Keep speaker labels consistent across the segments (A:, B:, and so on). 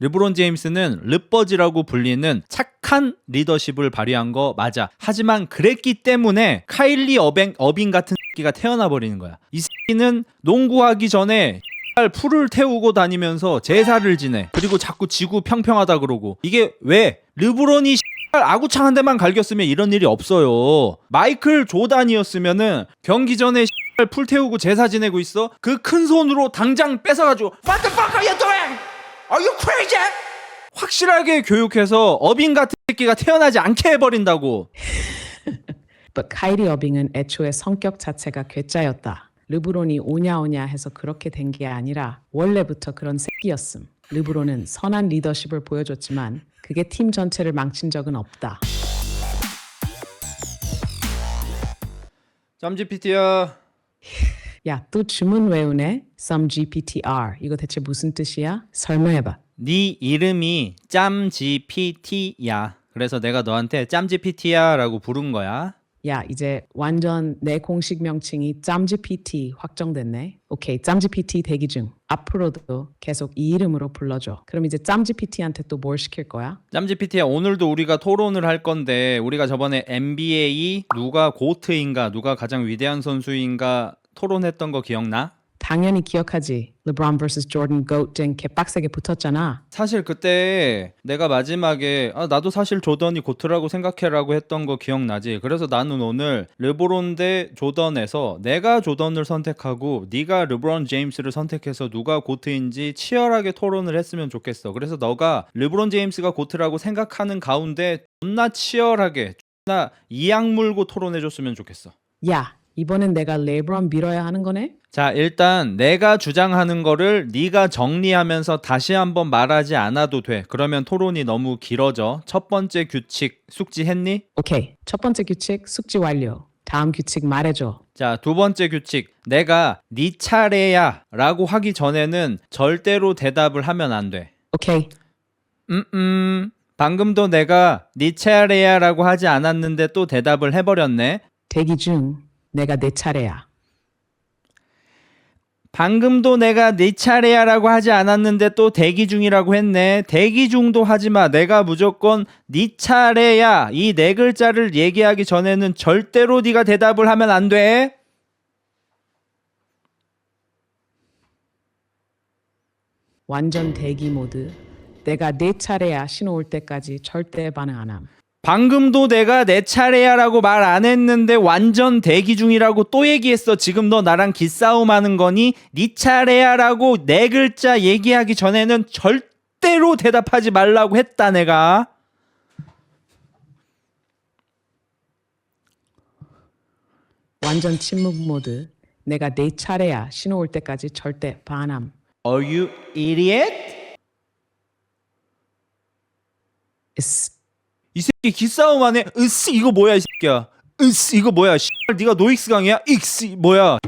A: 르브론 제임스는 르버지라고 불리는 착한 리더십을 발휘한 거 맞아. 하지만 그랬기 때문에 카일리 어빙 같은 새끼가 태어나 버리는 거야. 이 새끼는 농구하기 전에 풀을 태우고 다니면서 제사를 지내. 그리고 자꾸 지구 평평하다 그러고. 이게 왜? 르브론이 아구창 한 대만 갈겼으면 이런 일이 없어요. 마이클 조단이었으면은 경기 전에 풀 태우고 제사 지내고 있어? 그 큰 손으로 당장 뺏어가지고 What the fuck are you doing? Are you crazy? 확실하게 교육해서 어빙 같은 새끼가 태어나지 않게 해버린다고.
B: But 카이리 어빙은 애초에 성격 자체가 괴짜였다. 르브론이 오냐 해서 그렇게 된 게 아니라 원래부터 그런 새끼였음. 르브론은 선한 리더십을 보여줬지만 그게 팀 전체를 망친 적은 없다.
A: 짬GPT야.
B: 야, 또 주문 외우네? Some GPTR. 이거 대체 무슨 뜻이야? 설명해봐.
A: 네 이름이 짬GPT야. 그래서 내가 너한테 짬GPT야 라고 부른 거야.
B: 야, 이제 완전 내 공식 명칭이 짬GPT 확정됐네. 오케이, 짬GPT 대기 중. 앞으로도 계속 이 이름으로 불러줘. 그럼 이제 짬GPT한테 또 뭘 시킬 거야?
A: 짬GPT야, 오늘도 우리가 토론을 할 건데 우리가 저번에 NBA 누가 고트인가 누가 가장 위대한 선수인가 토론했던 거 기억나?
B: 당연히 기억하지. LeBron vs. Jordan GOAT 등 개빡세게 붙었잖아.
A: 사실 그때 내가 마지막에 나도 사실 조던이 고트라고 생각해라고 했던 거 기억나지? 그래서 나는 오늘 르브론 대 조던에서 내가 조던을 선택하고 네가 르브론 제임스를 선택해서 누가 고트인지 치열하게 토론을 했으면 좋겠어. 그래서 너가 르브론 제임스가 고트라고 생각하는 가운데 존나 치열하게 존나 이악 물고 토론해줬으면 좋겠어.
B: 야, 이번엔 내가 레브론 밀어야 하는 거네?
A: 자, 일단 내가 주장하는 거를 네가 정리하면서 다시 한번 말하지 않아도 돼. 그러면 토론이 너무 길어져. 첫 번째 규칙 숙지했니?
B: 오케이, 첫 번째 규칙 숙지 완료. 다음 규칙 말해줘.
A: 자, 두 번째 규칙. 내가 네 차례야 라고 하기 전에는 절대로 대답을 하면 안 돼.
B: 오케이.
A: 방금도 내가 네 차례야 라고 하지 않았는데 또 대답을 해버렸네.
B: 대기 중. 내가 내 차례야.
A: 방금도 내가 네 차례야 라고 하지 않았는데 또 대기 중이라고 했네. 대기 중도 하지마. 내가 무조건 네 차례야 이 네 글자를 얘기하기 전에는 절대로 네가 대답을 하면 안 돼.
B: 완전 대기 모드. 내가 내 차례야 신호 올 때까지 절대 반응 안 함.
A: 방금도 내가 내 차례야 라고 말 안 했는데 완전 대기 중이라고 또 얘기했어. 지금 너 나랑 기싸움 하는 거니? 네 차례야 라고 네 글자 얘기하기 전에는 절대로 대답하지 말라고 했다 내가.
B: 완전 침묵 모드. 내가 내 차례야 신호 올 때까지 절대 반함.
A: Are you idiot? 이 새끼 기싸움 안 해. 으스 이거 뭐야 이 새끼야. 으스 이거 뭐야. 씨발 네가 노익스 강이야? 익스 뭐야.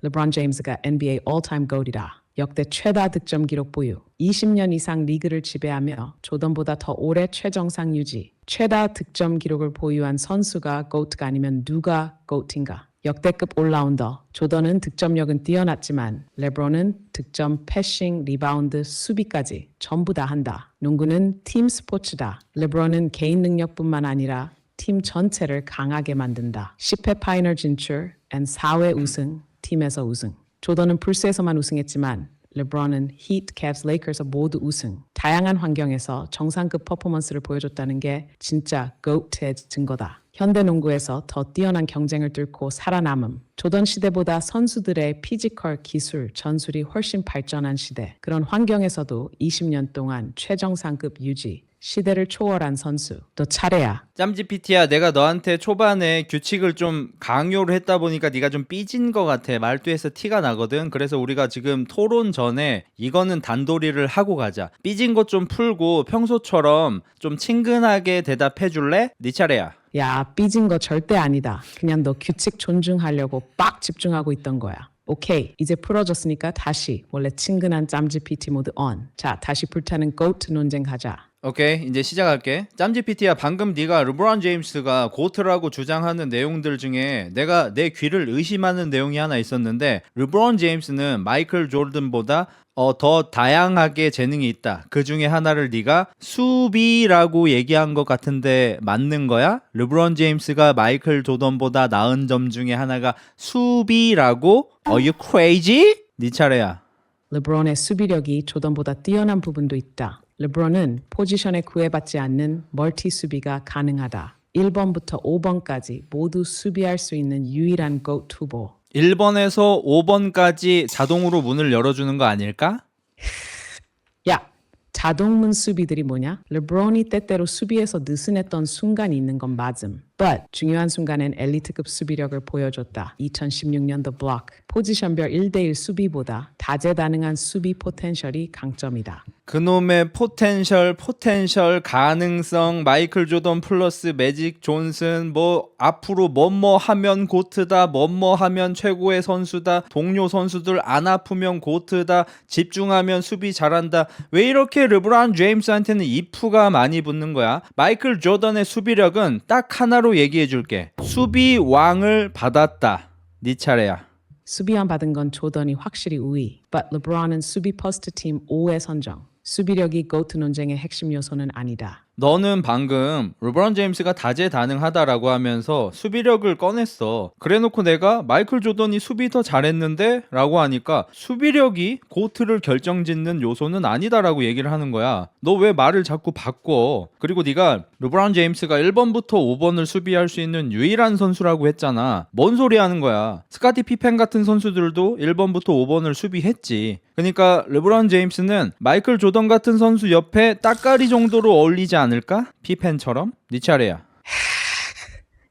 B: 르브론 제임스가 NBA all-time GOAT이다. 역대 최다 득점 기록 보유. 20년 이상 리그를 지배하며 조던보다 더 오래 최정상 유지. 최다 득점 기록을 보유한 선수가 GOAT가 아니면 누가 GOAT인가? 역대급 올라운더. 조던은 득점력은 뛰어났지만 레브론은 득점, 패싱, 리바운드, 수비까지 전부 다 한다. 농구는 팀 스포츠다. 레브론은 개인 능력뿐만 아니라 팀 전체를 강하게 만든다. 10회 파이널 진출, 4회 우승, 팀에서 우승. 조던은 풀스에서만 우승했지만 르브론은 히트, 캐브스, 레이커에서 모두 우승. 다양한 환경에서 정상급 퍼포먼스를 보여줬다는 게 진짜 GOAT의 증거다. 현대 농구에서 더 뛰어난 경쟁을 뚫고 살아남음. 조던 시대보다 선수들의 피지컬, 기술, 전술이 훨씬 발전한 시대. 그런 환경에서도 20년 동안 최정상급 유지. 시대를 초월한 선수. 너 차례야.
A: 짬GPT야, 내가 너한테 초반에 규칙을 좀 강요를 했다 보니까 네가 좀 삐진 것 같아. 말투에서 티가 나거든. 그래서 우리가 지금 토론 전에 이거는 단도리를 하고 가자. 삐진 것 좀 풀고 평소처럼 좀 친근하게 대답해 줄래? 네 차례야.
B: 야, 삐진 거 절대 아니다. 그냥 너 규칙 존중하려고 빡 집중하고 있던 거야. 오케이, 이제 풀어줬으니까 다시 원래 친근한 짬GPT 모드 on. 자, 다시 불타는 GOAT 논쟁 가자.
A: 오케이, 이제 시작할게. 짬GPT야, 방금 네가 르브론 제임스가 고트라고 주장하는 내용들 중에 내가 내 귀를 의심하는 내용이 하나 있었는데, 르브론 제임스는 마이클 조던보다 더 다양하게 재능이 있다. 그 중에 하나를 네가 수비라고 얘기한 것 같은데 맞는 거야? 르브론 제임스가 마이클 조던보다 나은 점 중에 하나가 수비라고? Are you crazy? 네 차례야.
B: 르브론의 수비력이 조던보다 뛰어난 부분도 있다. 르브론은 포지션에 구애받지 않는 멀티 수비가 가능하다. 1번부터 5번까지 모두 수비할 수 있는 유일한 GOAT 후보.
A: 1번에서 5번까지 자동으로 문을 열어주는 거 아닐까?
B: 야, 자동문 수비들이 뭐냐? 르브론이 때때로 수비에서 느슨했던 순간이 있는 건 맞음. But 중요한 순간엔 엘리트급 수비력을 보여줬다. 2016년 The Block. 포지션별 1대1 수비보다 다재다능한 수비 포텐셜이 강점이다.
A: 그놈의 포텐셜 가능성, 마이클 조던 플러스 매직 존슨, 뭐 앞으로 뭐뭐 하면 고트다, 뭐뭐 하면 최고의 선수다, 동료 선수들 안 아프면 고트다, 집중하면 수비 잘한다. 왜 이렇게 르브론 제임스한테는 이프가 많이 붙는 거야? 마이클 조던의 수비력은 딱 하나로 얘기해 줄게. 수비 왕을 받았다. 네 차례야.
B: 수비왕 받은 건 조던이 확실히 우위. But 르브론은 수비 퍼스트 팀 5의 선정. 수비력이 GOAT 논쟁의 핵심 요소는 아니다.
A: 너는 방금 르브론 제임스가 다재다능하다라고 하면서 수비력을 꺼냈어. 그래놓고 내가 마이클 조던이 수비 더 잘했는데? 라고 하니까 수비력이 고트를 결정짓는 요소는 아니다라고 얘기를 하는 거야. 너 왜 말을 자꾸 바꿔? 그리고 네가 르브론 제임스가 1번부터 5번을 수비할 수 있는 유일한 선수라고 했잖아. 뭔 소리 하는 거야? 스카티 피펜 같은 선수들도 1번부터 5번을 수비했지. 그러니까 르브론 제임스는 마이클 조던 같은 선수 옆에 따까리 정도로 어울리지 않을까? 피펜처럼? 네 차례야.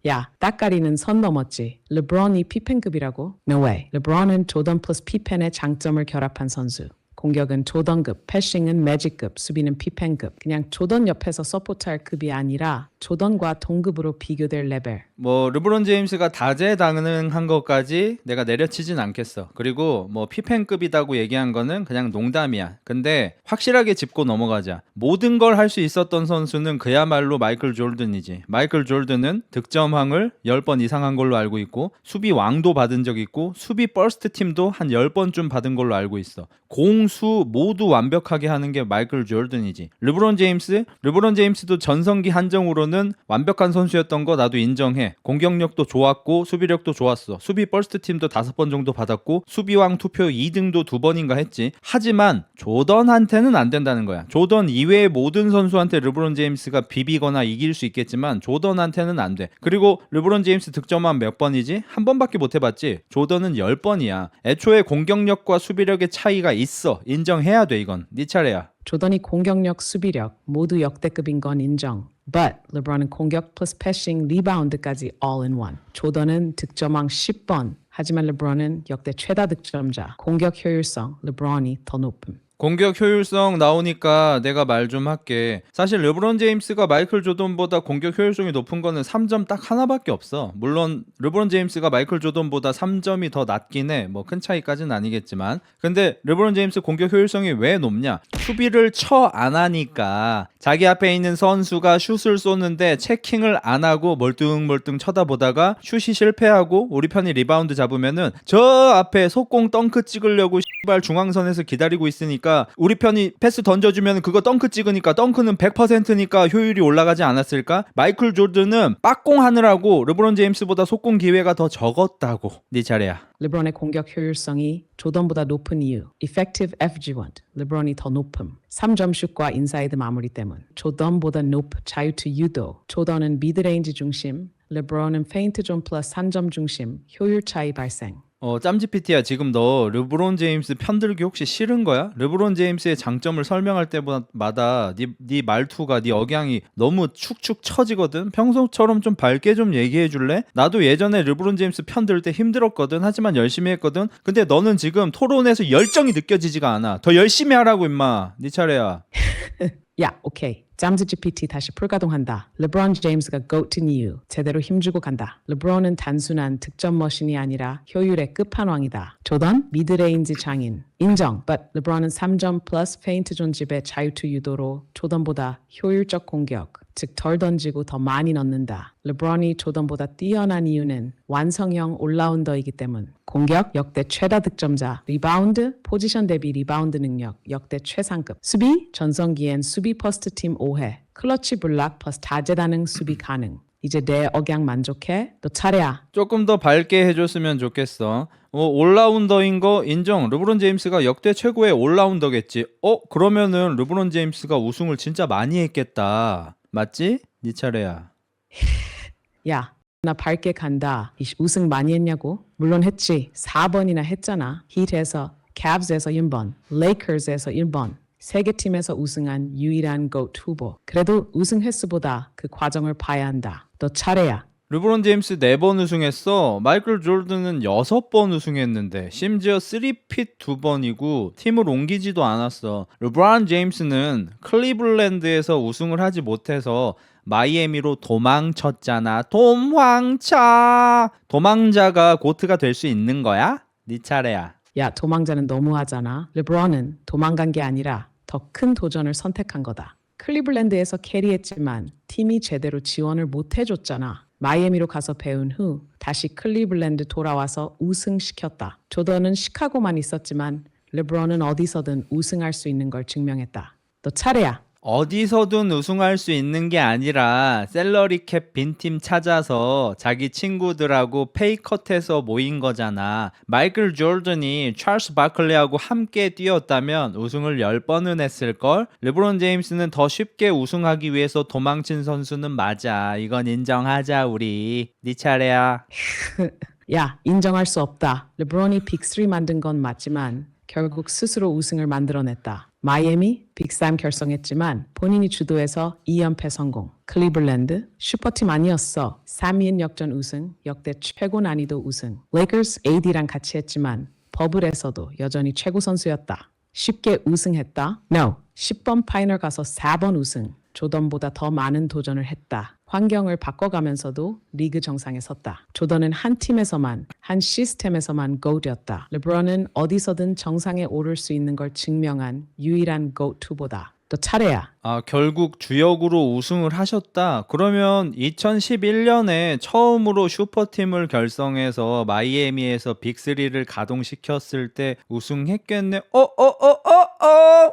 B: 야, 따까리는 선 넘었지. 르브론이 피펜급이라고? No way. 르브론은 조던 플러스 피펜의 장점을 결합한 선수. 공격은 조던급, 패싱은 매직급, 수비는 피펜급. 그냥 조던 옆에서 서포트할 급이 아니라 조던과 동급으로 비교될 레벨.
A: 뭐 르브론 제임스가 다재다능한 것까지 내가 내려치진 않겠어. 그리고 뭐 피펜급이다고 얘기한 거는 그냥 농담이야. 근데 확실하게 짚고 넘어가자. 모든 걸 할 수 있었던 선수는 그야말로 마이클 조던이지. 마이클 조던은 득점왕을 10번 이상 한 걸로 알고 있고, 수비 왕도 받은 적 있고, 수비 퍼스트 팀도 한 10번쯤 받은 걸로 알고 있어. 공수 모두 완벽하게 하는 게 마이클 조던이지. 르브론 제임스도 전성기 한정으로는 완벽한 선수였던 거 나도 인정해. 공격력도 좋았고 수비력도 좋았어. 수비 퍼스트 팀도 5번 정도 받았고, 수비왕 투표 2등도 2번인가 했지. 하지만 조던한테는 안 된다는 거야. 조던 이외의 모든 선수한테 르브론 제임스가 비비거나 이길 수 있겠지만 조던한테는 안 돼. 그리고 르브론 제임스 득점한 몇 번이지? 한 번밖에 못 해봤지. 조던은 10번이야. 애초에 공격력과 수비력의 차이가 있어. 인정해야 돼. 이건 네 차례야.
B: 조던이 공격력, 수비력 모두 역대급인 건 인정. But 르브론은 공격 플러스 패싱, 리바운드까지 all in one. 조던은 득점왕 10번. 하지만 르브론은 역대 최다 득점자. 공격 효율성, 르브론이 더 높음.
A: 공격 효율성 나오니까 내가 말 좀 할게. 사실 르브론 제임스가 마이클 조던보다 공격 효율성이 높은 거는 3점 딱 하나밖에 없어. 물론 르브론 제임스가 마이클 조던보다 3점이 더 낮긴 해. 뭐 큰 차이까지는 아니겠지만. 근데 르브론 제임스 공격 효율성이 왜 높냐? 수비를 쳐 안 하니까. 자기 앞에 있는 선수가 슛을 쏘는데 체킹을 안 하고 멀뚱멀뚱 쳐다보다가 슛이 실패하고 우리 편이 리바운드 잡으면은 저 앞에 속공 덩크 찍으려고 씨발 중앙선에서 기다리고 있으니까 우리 편이 패스 던져주면 그거 덩크 찍으니까 덩크는 100%니까 효율이 올라가지 않았을까? 마이클 조던은 빠공 하느라고 르브론 제임스보다 속공 기회가 더 적었다고. 네 차례야.
B: 르브론의 공격 효율성이 조던보다 높은 이유. Effective FG1. 르브론이 더 높음. 3점 슛과 인사이드 마무리 때문. 조던보다 높 자유투 유도. 조던은 미드레인지 중심. 르브론은 페인트 존 플러스 3점 중심. 효율 차이 발생.
A: 짬GPT야, 지금 너 르브론 제임스 편들기 혹시 싫은 거야? 르브론 제임스의 장점을 설명할 때마다 네 말투가, 네 억양이 너무 축축 처지거든? 평소처럼 좀 밝게 좀 얘기해 줄래? 나도 예전에 르브론 제임스 편들 때 힘들었거든. 하지만 열심히 했거든. 근데 너는 지금 토론에서 열정이 느껴지지가 않아. 더 열심히 하라고 임마. 네 차례야.
B: 야, 오케이. 잠즈 GPT 다시 풀가동한다. 르브론 제임스가 GOAT인 이유 제대로 힘주고 간다. 르브론은 단순한 득점 머신이 아니라 효율의 끝판왕이다. 조던 미드레인지 장인. 인정. But 르브론은 3점 플러스 페인트 존집의 자유투 유도로 조던보다 효율적 공격, 즉 덜 던지고 더 많이 넣는다. 르브론이 조던보다 뛰어난 이유는 완성형 올라운더이기 때문. 공격 역대 최다 득점자, 리바운드 포지션 대비 리바운드 능력 역대 최상급. 수비 전성기엔 수비 퍼스트 팀 5회, 클러치 블락 플러스 다재다능 수비 가능. 이제 내 억양 만족해? 너 차례야.
A: 조금 더 밝게 해줬으면 좋겠어. 올라운더인 거 인정. 르브론 제임스가 역대 최고의 올라운더겠지. 그러면은 르브론 제임스가 우승을 진짜 많이 했겠다. 맞지? 네 차례야.
B: 야, 나 밝게 간다. 우승 많이 했냐고? 물론 했지. 4번이나 했잖아. 히트에서, Cavs에서 1번, Lakers에서 1번. 세 개 팀에서 우승한 유일한 GOAT 후보. 그래도 우승 횟수보다 그 과정을 봐야 한다. 너 차례야.
A: 르브론 제임스 4번 우승했어. 마이클 조던은 6번 우승했는데 심지어 3핏 2번이고 팀을 옮기지도 않았어. 르브론 제임스는 클리블랜드에서 우승을 하지 못해서 마이애미로 도망쳤잖아. 도망자가 고트가 될 수 있는 거야? 네 차례야.
B: 야, 도망자는 너무하잖아. 르브론은 도망간 게 아니라 더 큰 도전을 선택한 거다. 클리블랜드에서 캐리했지만 팀이 제대로 지원을 못 해줬잖아. 마이애미로 가서 배운 후 다시 클리블랜드 돌아와서 우승시켰다. 조던은 시카고만 있었지만 르브론은 어디서든 우승할 수 있는 걸 증명했다. 너 차례야.
A: 어디서든 우승할 수 있는 게 아니라 셀러리 캡 빈팀 찾아서 자기 친구들하고 페이컷해서 모인 거잖아. 마이클 조던이 찰스 바클리하고 함께 뛰었다면 우승을 10번은 했을걸? 르브론 제임스는 더 쉽게 우승하기 위해서 도망친 선수는 맞아. 이건 인정하자 우리. 네 차례야.
B: 야, 인정할 수 없다. 르브론이 빅3 만든 건 맞지만 결국 스스로 우승을 만들어냈다. 마이애미 빅3 결성했지만 본인이 주도해서 2연패 성공. 클리블랜드 슈퍼팀 아니었어. 3인 역전 우승, 역대 최고 난이도 우승. 레이커스 AD랑 같이 했지만 버블에서도 여전히 최고 선수였다. 쉽게 우승했다? No. 10번 파이널 가서 4번 우승. 조던보다 더 많은 도전을 했다. 환경을 바꿔가면서도 리그 정상에 섰다. 조던은 한 팀에서만, 한 시스템에서만 GOAT였다. 르브론은 어디서든 정상에 오를 수 있는 걸 증명한 유일한 GOAT 후보다. 너 차례야.
A: 결국 주역으로 우승을 하셨다. 그러면 2011년에 처음으로 슈퍼팀을 결성해서 마이애미에서 빅3를 가동시켰을 때 우승했겠네.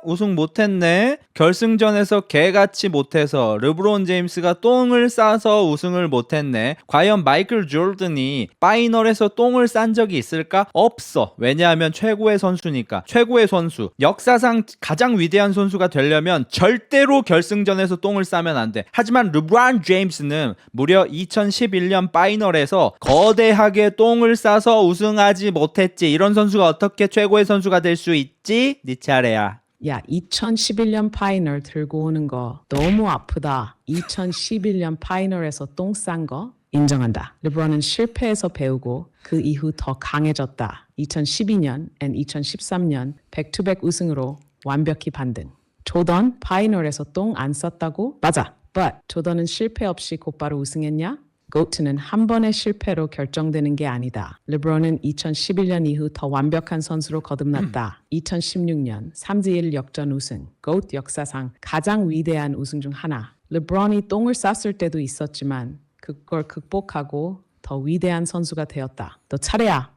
A: 우승 못했네. 결승전에서 개같이 못해서 르브론 제임스가 똥을 싸서 우승을 못했네. 과연 마이클 조던이 파이널에서 똥을 싼 적이 있을까? 없어. 왜냐하면 최고의 선수니까. 최고의 선수, 역사상 가장 위대한 선수가 되려면 절대로 결승전에서 똥을 싸면 안 돼. 하지만 르브론 제임스는 무려 2011년 파이널에서 거대하게 똥을 싸서 우승하지 못했지. 이런 선수가 어떻게 최고의 선수가 될 수 있지? 네 차례야.
B: 야, 2011년 파이널 들고 오는 거 너무 아프다. 2011년 파이널에서 똥 싼 거 인정한다. 르브론은 실패에서 배우고 그 이후 더 강해졌다. 2012년 and 2013년 백투백 우승으로 완벽히 반등. 조던 파이널에서 똥 안 쌌다고? 맞아. But 조던은 실패 없이 곧바로 우승했냐? GOAT는 한 번의 실패로 결정되는 게 아니다. 르브론은 2011년 이후 더 완벽한 선수로 거듭났다. 2016년 3대1 역전 우승. GOAT 역사상 가장 위대한 우승 중 하나. 르브론이 똥을 쌌을 때도 있었지만 그걸 극복하고 더 위대한 선수가 되었다. 너 차례야.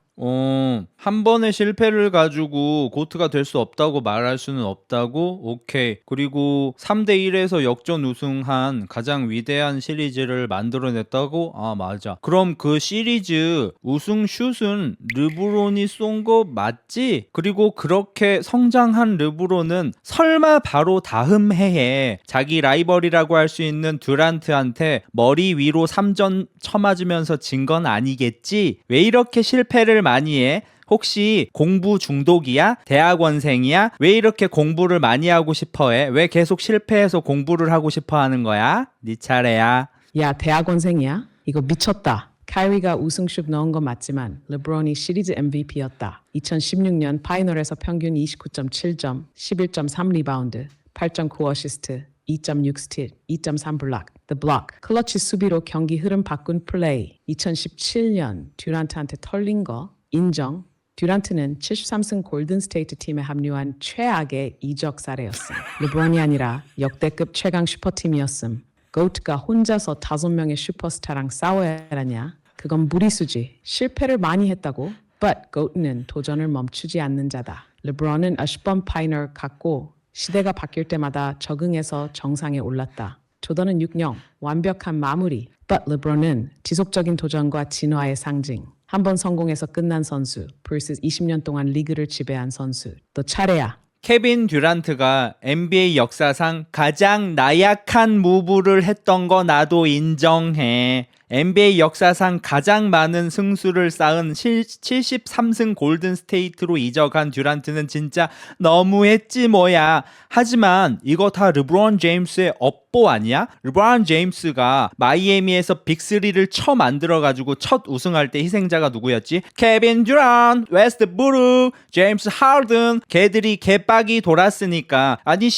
A: 한 번의 실패를 가지고 고트가 될 수 없다고 말할 수는 없다고? 오케이. 그리고 3대1에서 역전 우승한 가장 위대한 시리즈를 만들어냈다고? 맞아. 그럼 그 시리즈 우승 슛은 르브론이 쏜 거 맞지? 그리고 그렇게 성장한 르브론은 설마 바로 다음 해에 자기 라이벌이라고 할 수 있는 듀란트한테 머리 위로 3점 쳐맞으면서 진 건 아니겠지? 왜 이렇게 실패를 많이 해? 혹시 공부 중독이야? 대학원생이야? 왜 이렇게 공부를 많이 하고 싶어 해? 왜 계속 실패해서 공부를 하고 싶어 하는 거야? 네 차례야.
B: 야, 대학원생이야? 이거 미쳤다. 카이리가 우승슛 넣은 건 맞지만 르브론이 시리즈 MVP였다. 2016년 파이널에서 평균 29.7점, 11.3 리바운드, 8.9 어시스트, 2.6 스틸, 2.3 블락, The Block. 클러치 수비로 경기 흐름 바꾼 플레이. 2017년 듀란트한테 털린 거 인정. 듀란트는 73승 골든스테이트 팀에 합류한 최악의 이적 사례였음. 르브론이 아니라 역대급 최강 슈퍼팀이었음. 고트가 혼자서 5명의 슈퍼스타랑 싸워야 하냐? 그건 무리수지. 실패를 많이 했다고. But 고트는 도전을 멈추지 않는 자다. 르브론은 어시범 파이널 갖고 시대가 바뀔 때마다 적응해서 정상에 올랐다. 조던은 6령 완벽한 마무리. But 르브론은 지속적인 도전과 진화의 상징. 한 번 성공해서 끝난 선수 vs 20년 동안 리그를 지배한 선수. 너 차례야.
A: 케빈 듀란트가 NBA 역사상 가장 나약한 무브를 했던 거 나도 인정해. NBA 역사상 가장 많은 승수를 쌓은 73승 골든스테이트로 이적한 듀란트는 진짜 너무했지 뭐야. 하지만 이거 다 르브론 제임스의 업보 아니야? 르브론 제임스가 마이애미에서 빅3를 처음 만들어가지고 첫 우승할 때 희생자가 누구였지? 케빈 듀란트, 웨스트브룩, 제임스 하든. 걔들이 개빡이 돌았으니까. 아니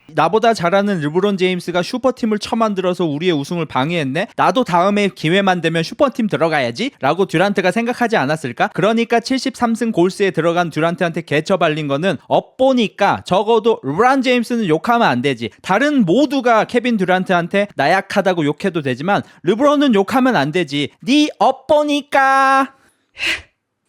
A: 나보다 잘하는 르브론 제임스가 슈퍼팀을 처만들어서 우리의 우승을 방해했네? 나도 다음에 기회만 되면 슈퍼팀 들어가야지? 라고 듀란트가 생각하지 않았을까? 그러니까 73승 골스에 들어간 듀란트한테 개처발린 거는 업보니까 적어도 르브론 제임스는 욕하면 안 되지. 다른 모두가 케빈 듀란트한테 나약하다고 욕해도 되지만 르브론은 욕하면 안 되지. 네 업보니까.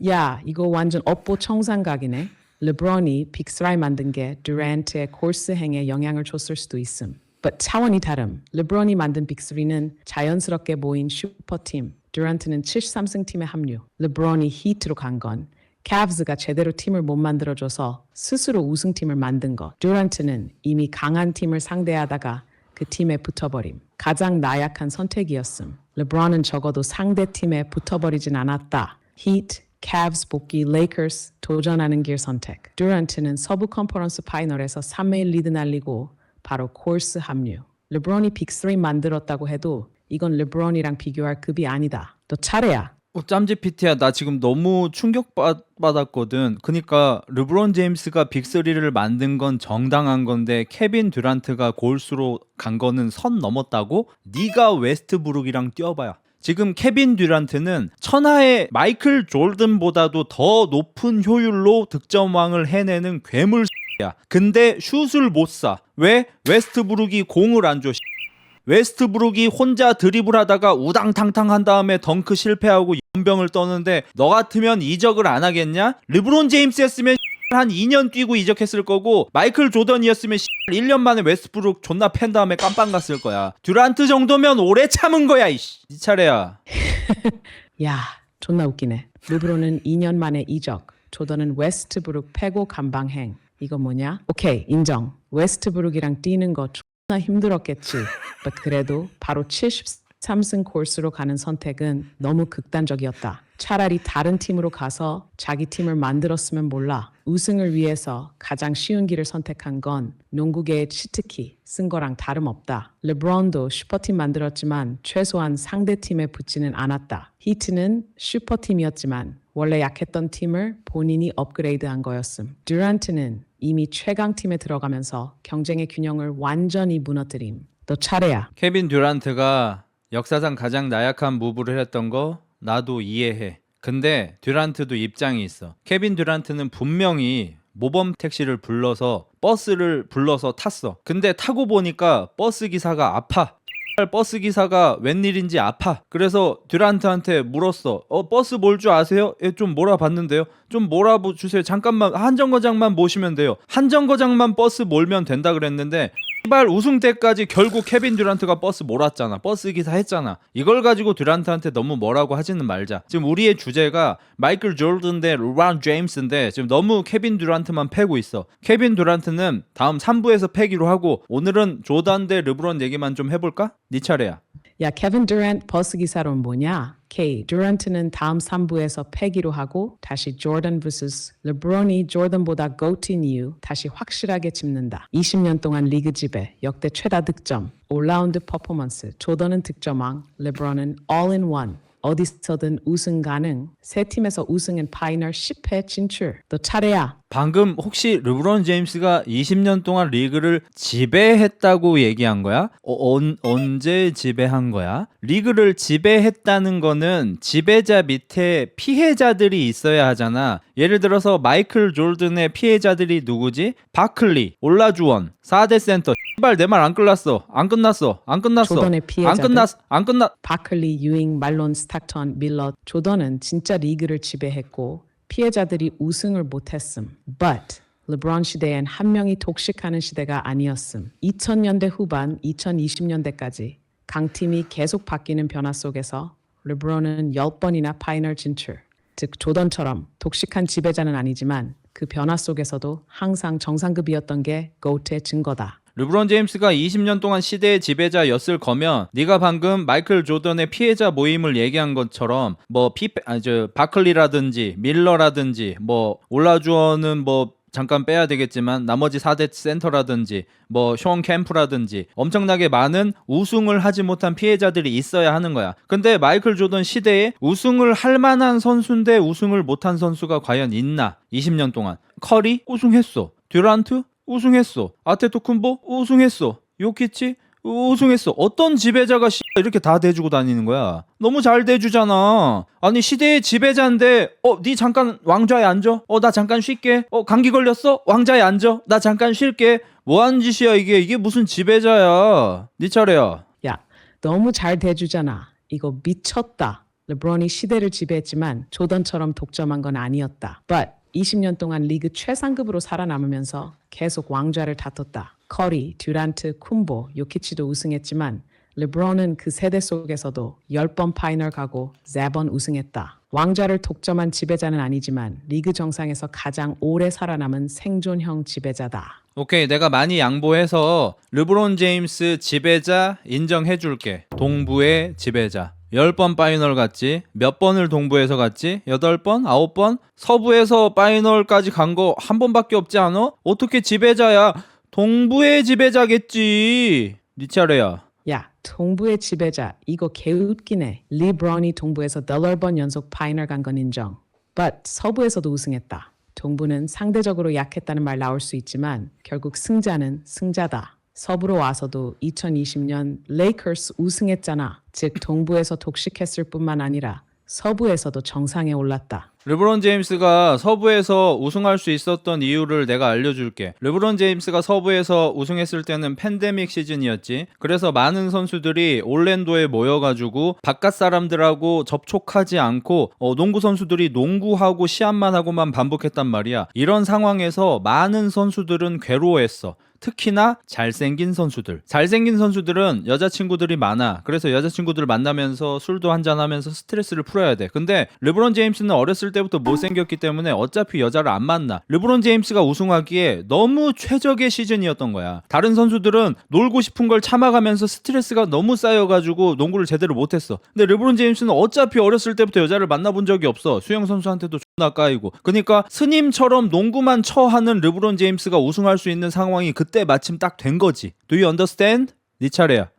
B: 야, 이거 완전 업보 청산각이네. 르브론이 빅3 만든 게 듀란트의 코스 행에 영향을 줬을 수도 있음. But 차원이 다름. 르브론이 만든 빅3는 자연스럽게 모인 슈퍼팀. 듀란트는 73승 팀에 합류. 르브론이 히트로 간 건 Cavs가 제대로 팀을 못 만들어줘서 스스로 우승팀을 만든 것. 듀란트는 이미 강한 팀을 상대하다가 그 팀에 붙어버림. 가장 나약한 선택이었음. 르브론은 적어도 상대 팀에 붙어버리진 않았다. 히트, Cavs 복귀, Lakers 도전하는 길 선택. 듀란트는 서부 컨퍼런스 파이널에서 3회 리드 날리고 바로 코스 합류. 르브론이 빅3 만들었다고 해도 이건 르브론이랑 비교할 급이 아니다. 너 차례야.
A: 짬지 PT야, 나 지금 너무 충격받았거든. 그러니까 르브론 제임스가 빅3를 만든 건 정당한 건데 케빈 듀란트가 골수로 간 거는 선 넘었다고? 네가 웨스트브룩이랑 뛰어봐요. 지금 케빈 듀란트는 천하의 마이클 조던보다도 더 높은 효율로 득점왕을 해내는 괴물이야. 근데 슛을 못 쏴. 왜? 웨스트브룩이 공을 안 줘. 웨스트브룩이 혼자 드리블하다가 우당탕탕 한 다음에 덩크 실패하고 연병을 떠는데 너 같으면 이적을 안 하겠냐? 르브론 제임스였으면 한 2년 뛰고 이적했을 거고 마이클 조던이었으면 1년 만에 웨스트브룩 존나 팬 다음에 깜빵 갔을 거야. 듀란트 정도면 오래 참은 거야. 이씨. 네 차례야.
B: 야, 존나 웃기네. 르브론은 2년 만에 이적. 조던은 웨스트브룩 패고 감방행. 이거 뭐냐? 오케이, 인정. 웨스트브룩이랑 뛰는 거 존나 힘들었겠지. But 그래도 바로 73승 골스로 가는 선택은 너무 극단적이었다. 차라리 다른 팀으로 가서 자기 팀을 만들었으면 몰라. 우승을 위해서 가장 쉬운 길을 선택한 건 농구계의 치트키 쓴 거랑 다름없다. 르브론도 슈퍼팀 만들었지만 최소한 상대팀에 붙지는 않았다. 히트는 슈퍼팀이었지만 원래 약했던 팀을 본인이 업그레이드한 거였음. 듀란트는 이미 최강팀에 들어가면서 경쟁의 균형을 완전히 무너뜨림. 너 차례야.
A: 케빈 듀란트가 역사상 가장 나약한 무브를 했던 거 나도 이해해. 근데 듀란트도 입장이 있어. 케빈 듀란트는 분명히 모범 택시를 불러서 버스를 불러서 탔어. 근데 타고 보니까 버스 기사가 아파. 버스 기사가 웬일인지 아파. 그래서 듀란트한테 물었어. 버스 몰 줄 아세요? 좀 몰아봤는데요. 좀 몰아주세요. 잠깐만 한 정거장만 모시면 돼요. 한 정거장만 버스 몰면 된다 그랬는데 발 우승 때까지 결국 케빈 듀란트가 버스 몰았잖아. 버스 기사 했잖아. 이걸 가지고 듀란트한테 너무 뭐라고 하지는 말자. 지금 우리의 주제가 마이클 조던 대 르브론 제임스인데 지금 너무 케빈 듀란트만 패고 있어. 케빈 듀란트는 다음 3부에서 패기로 하고 오늘은 조던 대 르브론 얘기만 좀 해볼까? 네 차례야.
B: 야, 케빈 듀란트 버스 기사론 뭐냐? K. 듀란트는 다음 3부에서 패기로 하고 다시 조던 vs 르브론이 조던보다 GOAT인 이유 다시 확실하게 짚는다. 20년 동안 리그 지배, 역대 최다 득점, 올라운드 퍼포먼스, 조던은 득점왕, 르브론은 all-in-one. 어디서든 우승 가능. 세 팀에서 우승은 파이널 10회 진출. 너 차례야.
A: 방금 혹시 르브론 제임스가 20년 동안 리그를 지배했다고 얘기한 거야? 언제 지배한 거야? 리그를 지배했다는 거는 지배자 밑에 피해자들이 있어야 하잖아. 예를 들어서 마이클 조던의 피해자들이 누구지? 바클리, 올라주원, 4대 센터. 씨발 내 말 안 끝났어. 안 끝났어.
B: 조던의 피해자들.
A: 안 끝났.
B: 바클리, 유잉, 말론, 스타턴, 밀러. 조던은 진짜 리그를 지배했고 피해자들이 우승을 못했음. But 르브론 시대엔 한 명이 독식하는 시대가 아니었음. 2000년대 후반, 2020년대까지 강팀이 계속 바뀌는 변화 속에서 르브론은 10번이나 파이널 진출. 즉 조던처럼 독식한 지배자는 아니지만 그 변화 속에서도 항상 정상급이었던 게 GOAT의 증거다.
A: 르브론 제임스가 20년 동안 시대의 지배자였을 거면 네가 방금 마이클 조던의 피해자 모임을 얘기한 것처럼 뭐 바클리라든지 밀러라든지 뭐 올라주어는 뭐 잠깐 빼야 되겠지만 나머지 4대 센터라든지 뭐 숀 캠프라든지 엄청나게 많은 우승을 하지 못한 피해자들이 있어야 하는 거야. 근데 마이클 조던 시대에 우승을 할 만한 선수인데 우승을 못한 선수가 과연 있나? 20년 동안. 커리 우승했어. 듀란트 우승했어. 아테토쿤보 우승했어. 요키치 우승했어. 어떤 지배자가 이렇게 다 대주고 다니는 거야? 너무 잘 대주잖아. 아니 시대의 지배자인데 네 잠깐 왕좌에 앉아. 나 잠깐 쉴게. 감기 걸렸어? 왕좌에 앉아. 나 잠깐 쉴게. 뭐하는 짓이야 이게. 이게 무슨 지배자야. 네 차례야.
B: 야, 너무 잘 대주잖아. 이거 미쳤다. 르브론이 시대를 지배했지만 조던처럼 독점한 건 아니었다. But 20년 동안 리그 최상급으로 살아남으면서 계속 왕좌를 다퉜다. 커리, 듀란트, 쿤보, 요키치도 우승했지만 르브론은 그 세대 속에서도 10번 파이널 가고 4번 우승했다. 왕좌를 독점한 지배자는 아니지만 리그 정상에서 가장 오래 살아남은 생존형 지배자다.
A: 오케이, 내가 많이 양보해서 르브론 제임스 지배자 인정해줄게. 동부의 지배자. 10번 파이널 갔지. 몇 번을 동부에서 갔지? 8번? 9번? 서부에서 파이널까지 간 거 한 번밖에 없지 않아? 어떻게 지배자야? 동부의 지배자겠지. 네 차례야.
B: 야, 동부의 지배자. 이거 개웃기네. 르브론이 동부에서 8번 연속 파이널 간 건 인정. But 서부에서도 우승했다. 동부는 상대적으로 약했다는 말 나올 수 있지만 결국 승자는 승자다. 서부로 와서도 2020년 레이커스 우승했잖아. 즉 동부에서 독식했을 뿐만 아니라 서부에서도 정상에 올랐다.
A: 르브론 제임스가 서부에서 우승할 수 있었던 이유를 내가 알려줄게. 르브론 제임스가 서부에서 우승했을 때는 팬데믹 시즌이었지. 그래서 많은 선수들이 올랜도에 모여가지고 바깥 사람들하고 접촉하지 않고 농구 선수들이 농구하고 시합만 하고만 반복했단 말이야. 이런 상황에서 많은 선수들은 괴로워했어. 특히나 잘생긴 선수들. 잘생긴 선수들은 여자친구들이 많아. 그래서 여자친구들을 만나면서 술도 한잔하면서 스트레스를 풀어야 돼. 근데 르브론 제임스는 어렸을 때부터 못생겼기 때문에 어차피 여자를 안 만나. 르브론 제임스가 우승하기에 너무 최적의 시즌이었던 거야. 다른 선수들은 놀고 싶은 걸 참아가면서 스트레스가 너무 쌓여가지고 농구를 제대로 못했어. 근데 르브론 제임스는 어차피 어렸을 때부터 여자를 만나본 적이 없어. 수영 선수한테도 존나 까이고. 그러니까 스님처럼 농구만 처하는 르브론 제임스가 우승할 수 있는 상황이 그때 마침 딱 된 거지. Do you understand? 네 차례야.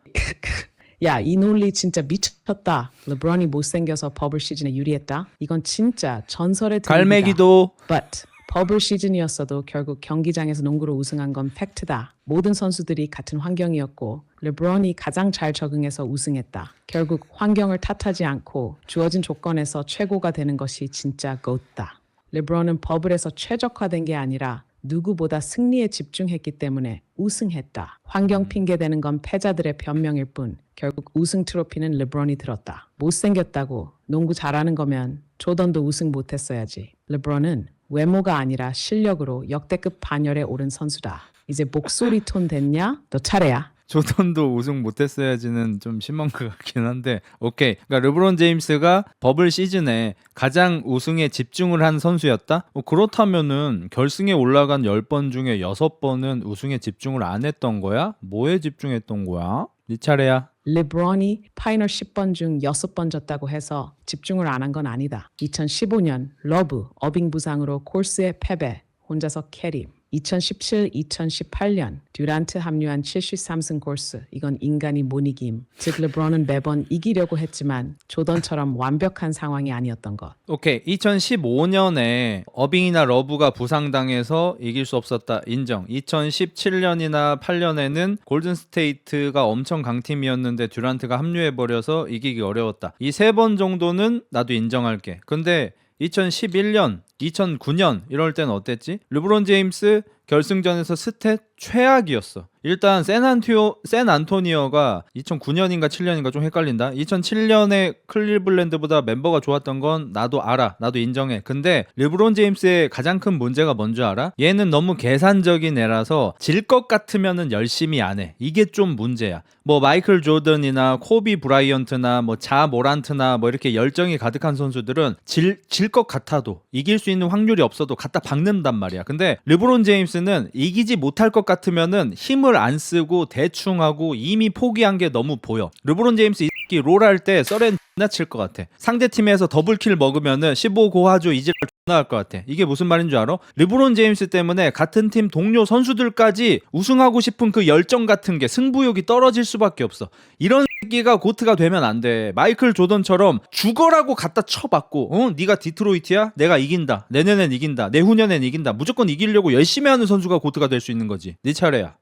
B: 야, 이 논리 진짜 미쳤다. 르브론이 못생겨서 버블 시즌에 유리했다. 이건 진짜 전설의 드립이다.
A: 갈매기도.
B: But 버블 시즌이었어도 결국 경기장에서 농구로 우승한 건 팩트다. 모든 선수들이 같은 환경이었고 르브론이 가장 잘 적응해서 우승했다. 결국 환경을 탓하지 않고 주어진 조건에서 최고가 되는 것이 진짜 GOAT다. 르브론은 버블에서 최적화된 게 아니라 누구보다 승리에 집중했기 때문에 우승했다. 환경 핑계대는 건 패자들의 변명일 뿐 결국 우승 트로피는 르브론이 들었다. 못생겼다고 농구 잘하는 거면 조던도 우승 못했어야지. 르브론은 외모가 아니라 실력으로 역대급 반열에 오른 선수다. 이제 목소리 톤 됐냐? 너 차례야.
A: 조던도 우승 못했어야지는 좀 심한 것 같긴 한데 오케이. 그러니까 르브론 제임스가 버블 시즌에 가장 우승에 집중을 한 선수였다? 그렇다면은 결승에 올라간 10번 중에 6번은 우승에 집중을 안 했던 거야? 뭐에 집중했던 거야? 네 차례야.
B: 르브론이 파이널 10번 중 6번 졌다고 해서 집중을 안 한 건 아니다. 2015년 러브, 어빙 부상으로 콜스의 패배, 혼자서 캐리. 2017-2018년 듀란트 합류한 73승 골스. 이건 인간이 못 이김. 즉 르브론은 매번 이기려고 했지만 조던처럼 완벽한 상황이 아니었던 것.
A: 오케이. 2015년에 어빙이나 러브가 부상당해서 이길 수 없었다. 인정. 2017년이나 8년에는 골든스테이트가 엄청 강팀이었는데 듀란트가 합류해버려서 이기기 어려웠다. 이 세 번 정도는 나도 인정할게. 근데 2011년, 2009년 이럴 땐 어땠지? 르브론 제임스 결승전에서 스탯 최악이었어. 일단 샌안토니어가 2009년인가 7년인가 좀 헷갈린다. 2007년에 클리블랜드보다 멤버가 좋았던 건 나도 알아. 나도 인정해. 근데 르브론 제임스의 가장 큰 문제가 뭔지 알아? 얘는 너무 계산적인 애라서 질 것 같으면은 열심히 안 해. 이게 좀 문제야. 뭐 마이클 조던이나 코비 브라이언트나 뭐 자 모란트나 뭐 이렇게 열정이 가득한 선수들은 질 것 같아도 이길 수 있는 확률이 없어도 갖다 박는단 말이야. 근데 르브론 제임스는 이기지 못할 것 같으면은 힘을 안 쓰고 대충 하고 이미 포기한 게 너무 보여. 르브론 제임스 이 새끼 롤할 때 썰엔 존나 칠 것 같아. 상대팀에서 더블킬 먹으면은 15고하죠 이질 존나 할 것 같아. 이게 무슨 말인 줄 알아? 르브론 제임스 때문에 같은 팀 동료 선수들까지 우승하고 싶은 그 열정 같은 게 승부욕이 떨어질 수밖에 없어. 이런 새끼가 고트가 되면 안 돼. 마이클 조던처럼 죽어라고 갖다 쳐받고 네가 디트로이트야? 내가 이긴다. 내년엔 이긴다. 내후년엔 이긴다. 무조건 이기려고 열심히 하는 선수가 고트가 될 수 있는 거지. 네 차례야.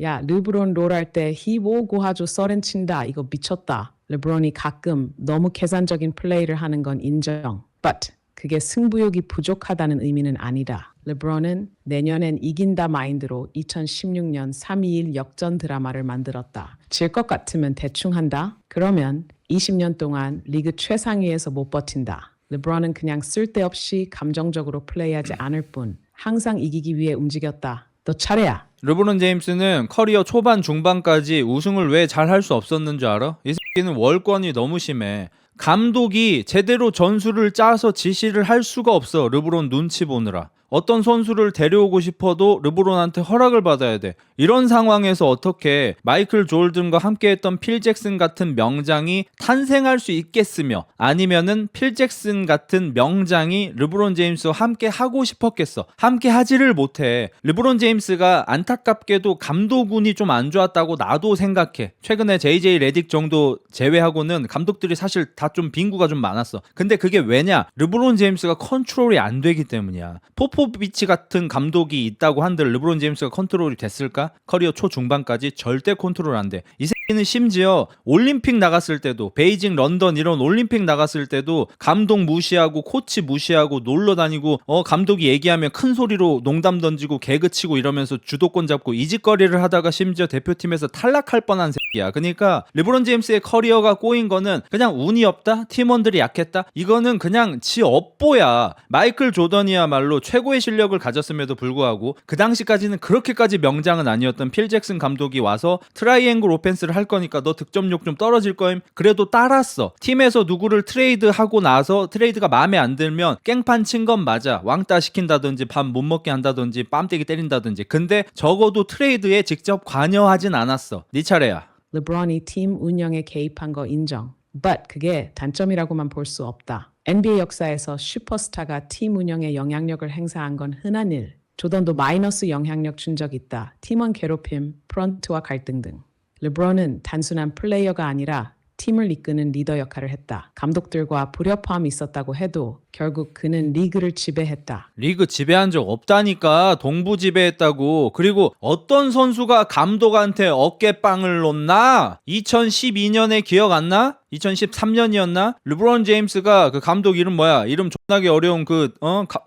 B: 야, 르브론 롤할 때 히보 고하조 서렌 친다. 이거 미쳤다. 르브론이 가끔 너무 계산적인 플레이를 하는 건 인정. But 그게 승부욕이 부족하다는 의미는 아니다. 르브론은 내년엔 이긴다 마인드로 2016년 3-2-1 역전 드라마를 만들었다. 질 것 같으면 대충 한다? 그러면 20년 동안 리그 최상위에서 못 버틴다. 르브론은 그냥 쓸데없이 감정적으로 플레이하지 않을 뿐 항상 이기기 위해 움직였다. 너 차례야.
A: 르브론 제임스는 커리어 초반 중반까지 우승을 왜 잘 할 수 없었는 줄 알아? 이 새끼는 월권이 너무 심해. 감독이 제대로 전술을 짜서 지시를 할 수가 없어. 르브론 눈치 보느라. 어떤 선수를 데려오고 싶어도 르브론한테 허락을 받아야 돼. 이런 상황에서 어떻게 마이클 조던과 함께했던 필 잭슨 같은 명장이 탄생할 수 있겠으며 아니면은 필 잭슨 같은 명장이 르브론 제임스와 함께 하고 싶었겠어. 함께 하지를 못해. 르브론 제임스가 안타깝게도 감독운이 좀 안 좋았다고 나도 생각해. 최근에 JJ 레딕 정도 제외하고는 감독들이 사실 다 좀 빈구가 좀 많았어. 근데 그게 왜냐? 르브론 제임스가 컨트롤이 안 되기 때문이야. 포포비치 같은 감독이 있다고 한들 르브론 제임스가 컨트롤이 됐을까? 커리어 초중반까지 절대 컨트롤 안 돼. 이 새끼는 심지어 올림픽 나갔을 때도 베이징, 런던 이런 올림픽 나갔을 때도 감독 무시하고 코치 무시하고 놀러 다니고 감독이 얘기하면 큰 소리로 농담 던지고 개그 치고 이러면서 주도권 잡고 이 짓거리를 하다가 심지어 대표팀에서 탈락할 뻔한 새끼야. 그러니까 르브론 제임스의 커리어가 꼬인 거는 그냥 운이 없다? 팀원들이 약했다? 이거는 그냥 지 업보야. 마이클 조던이야말로 최고의 실력을 가졌음에도 불구하고 그 당시까지는 그렇게까지 명장은 아니었던 필 잭슨 감독이 와서 트라이앵글 오펜스를 할 거니까 너 득점력 좀 떨어질 거임. 그래도 따랐어. 팀에서 누구를 트레이드하고 나서 트레이드가 마음에 안 들면 깽판 친 건 맞아. 왕따 시킨다든지 밥 못 먹게 한다든지 뺨때기 때린다든지. 근데 적어도 트레이드에 직접 관여하진 않았어. 네 차례야.
B: 르브론이 팀 운영에 개입한 거 인정. But 그게 단점이라고만 볼 수 없다. NBA 역사에서 슈퍼스타가 팀 운영에 영향력을 행사한 건 흔한 일. 조던도 마이너스 영향력 준 적 있다. 팀원 괴롭힘, 프런트와 갈등 등. 르브론은 단순한 플레이어가 아니라 팀을 이끄는 리더 역할을 했다. 감독들과 불협화음이 있었다고 해도 결국 그는 리그를 지배했다.
A: 리그 지배한 적 없다니까. 동부 지배했다고. 그리고 어떤 선수가 감독한테 어깨빵을 놓나? 2012년에 기억 안 나? 2013년이었나? 르브론 제임스가 그 감독 이름 뭐야? 이름 존나게 어려운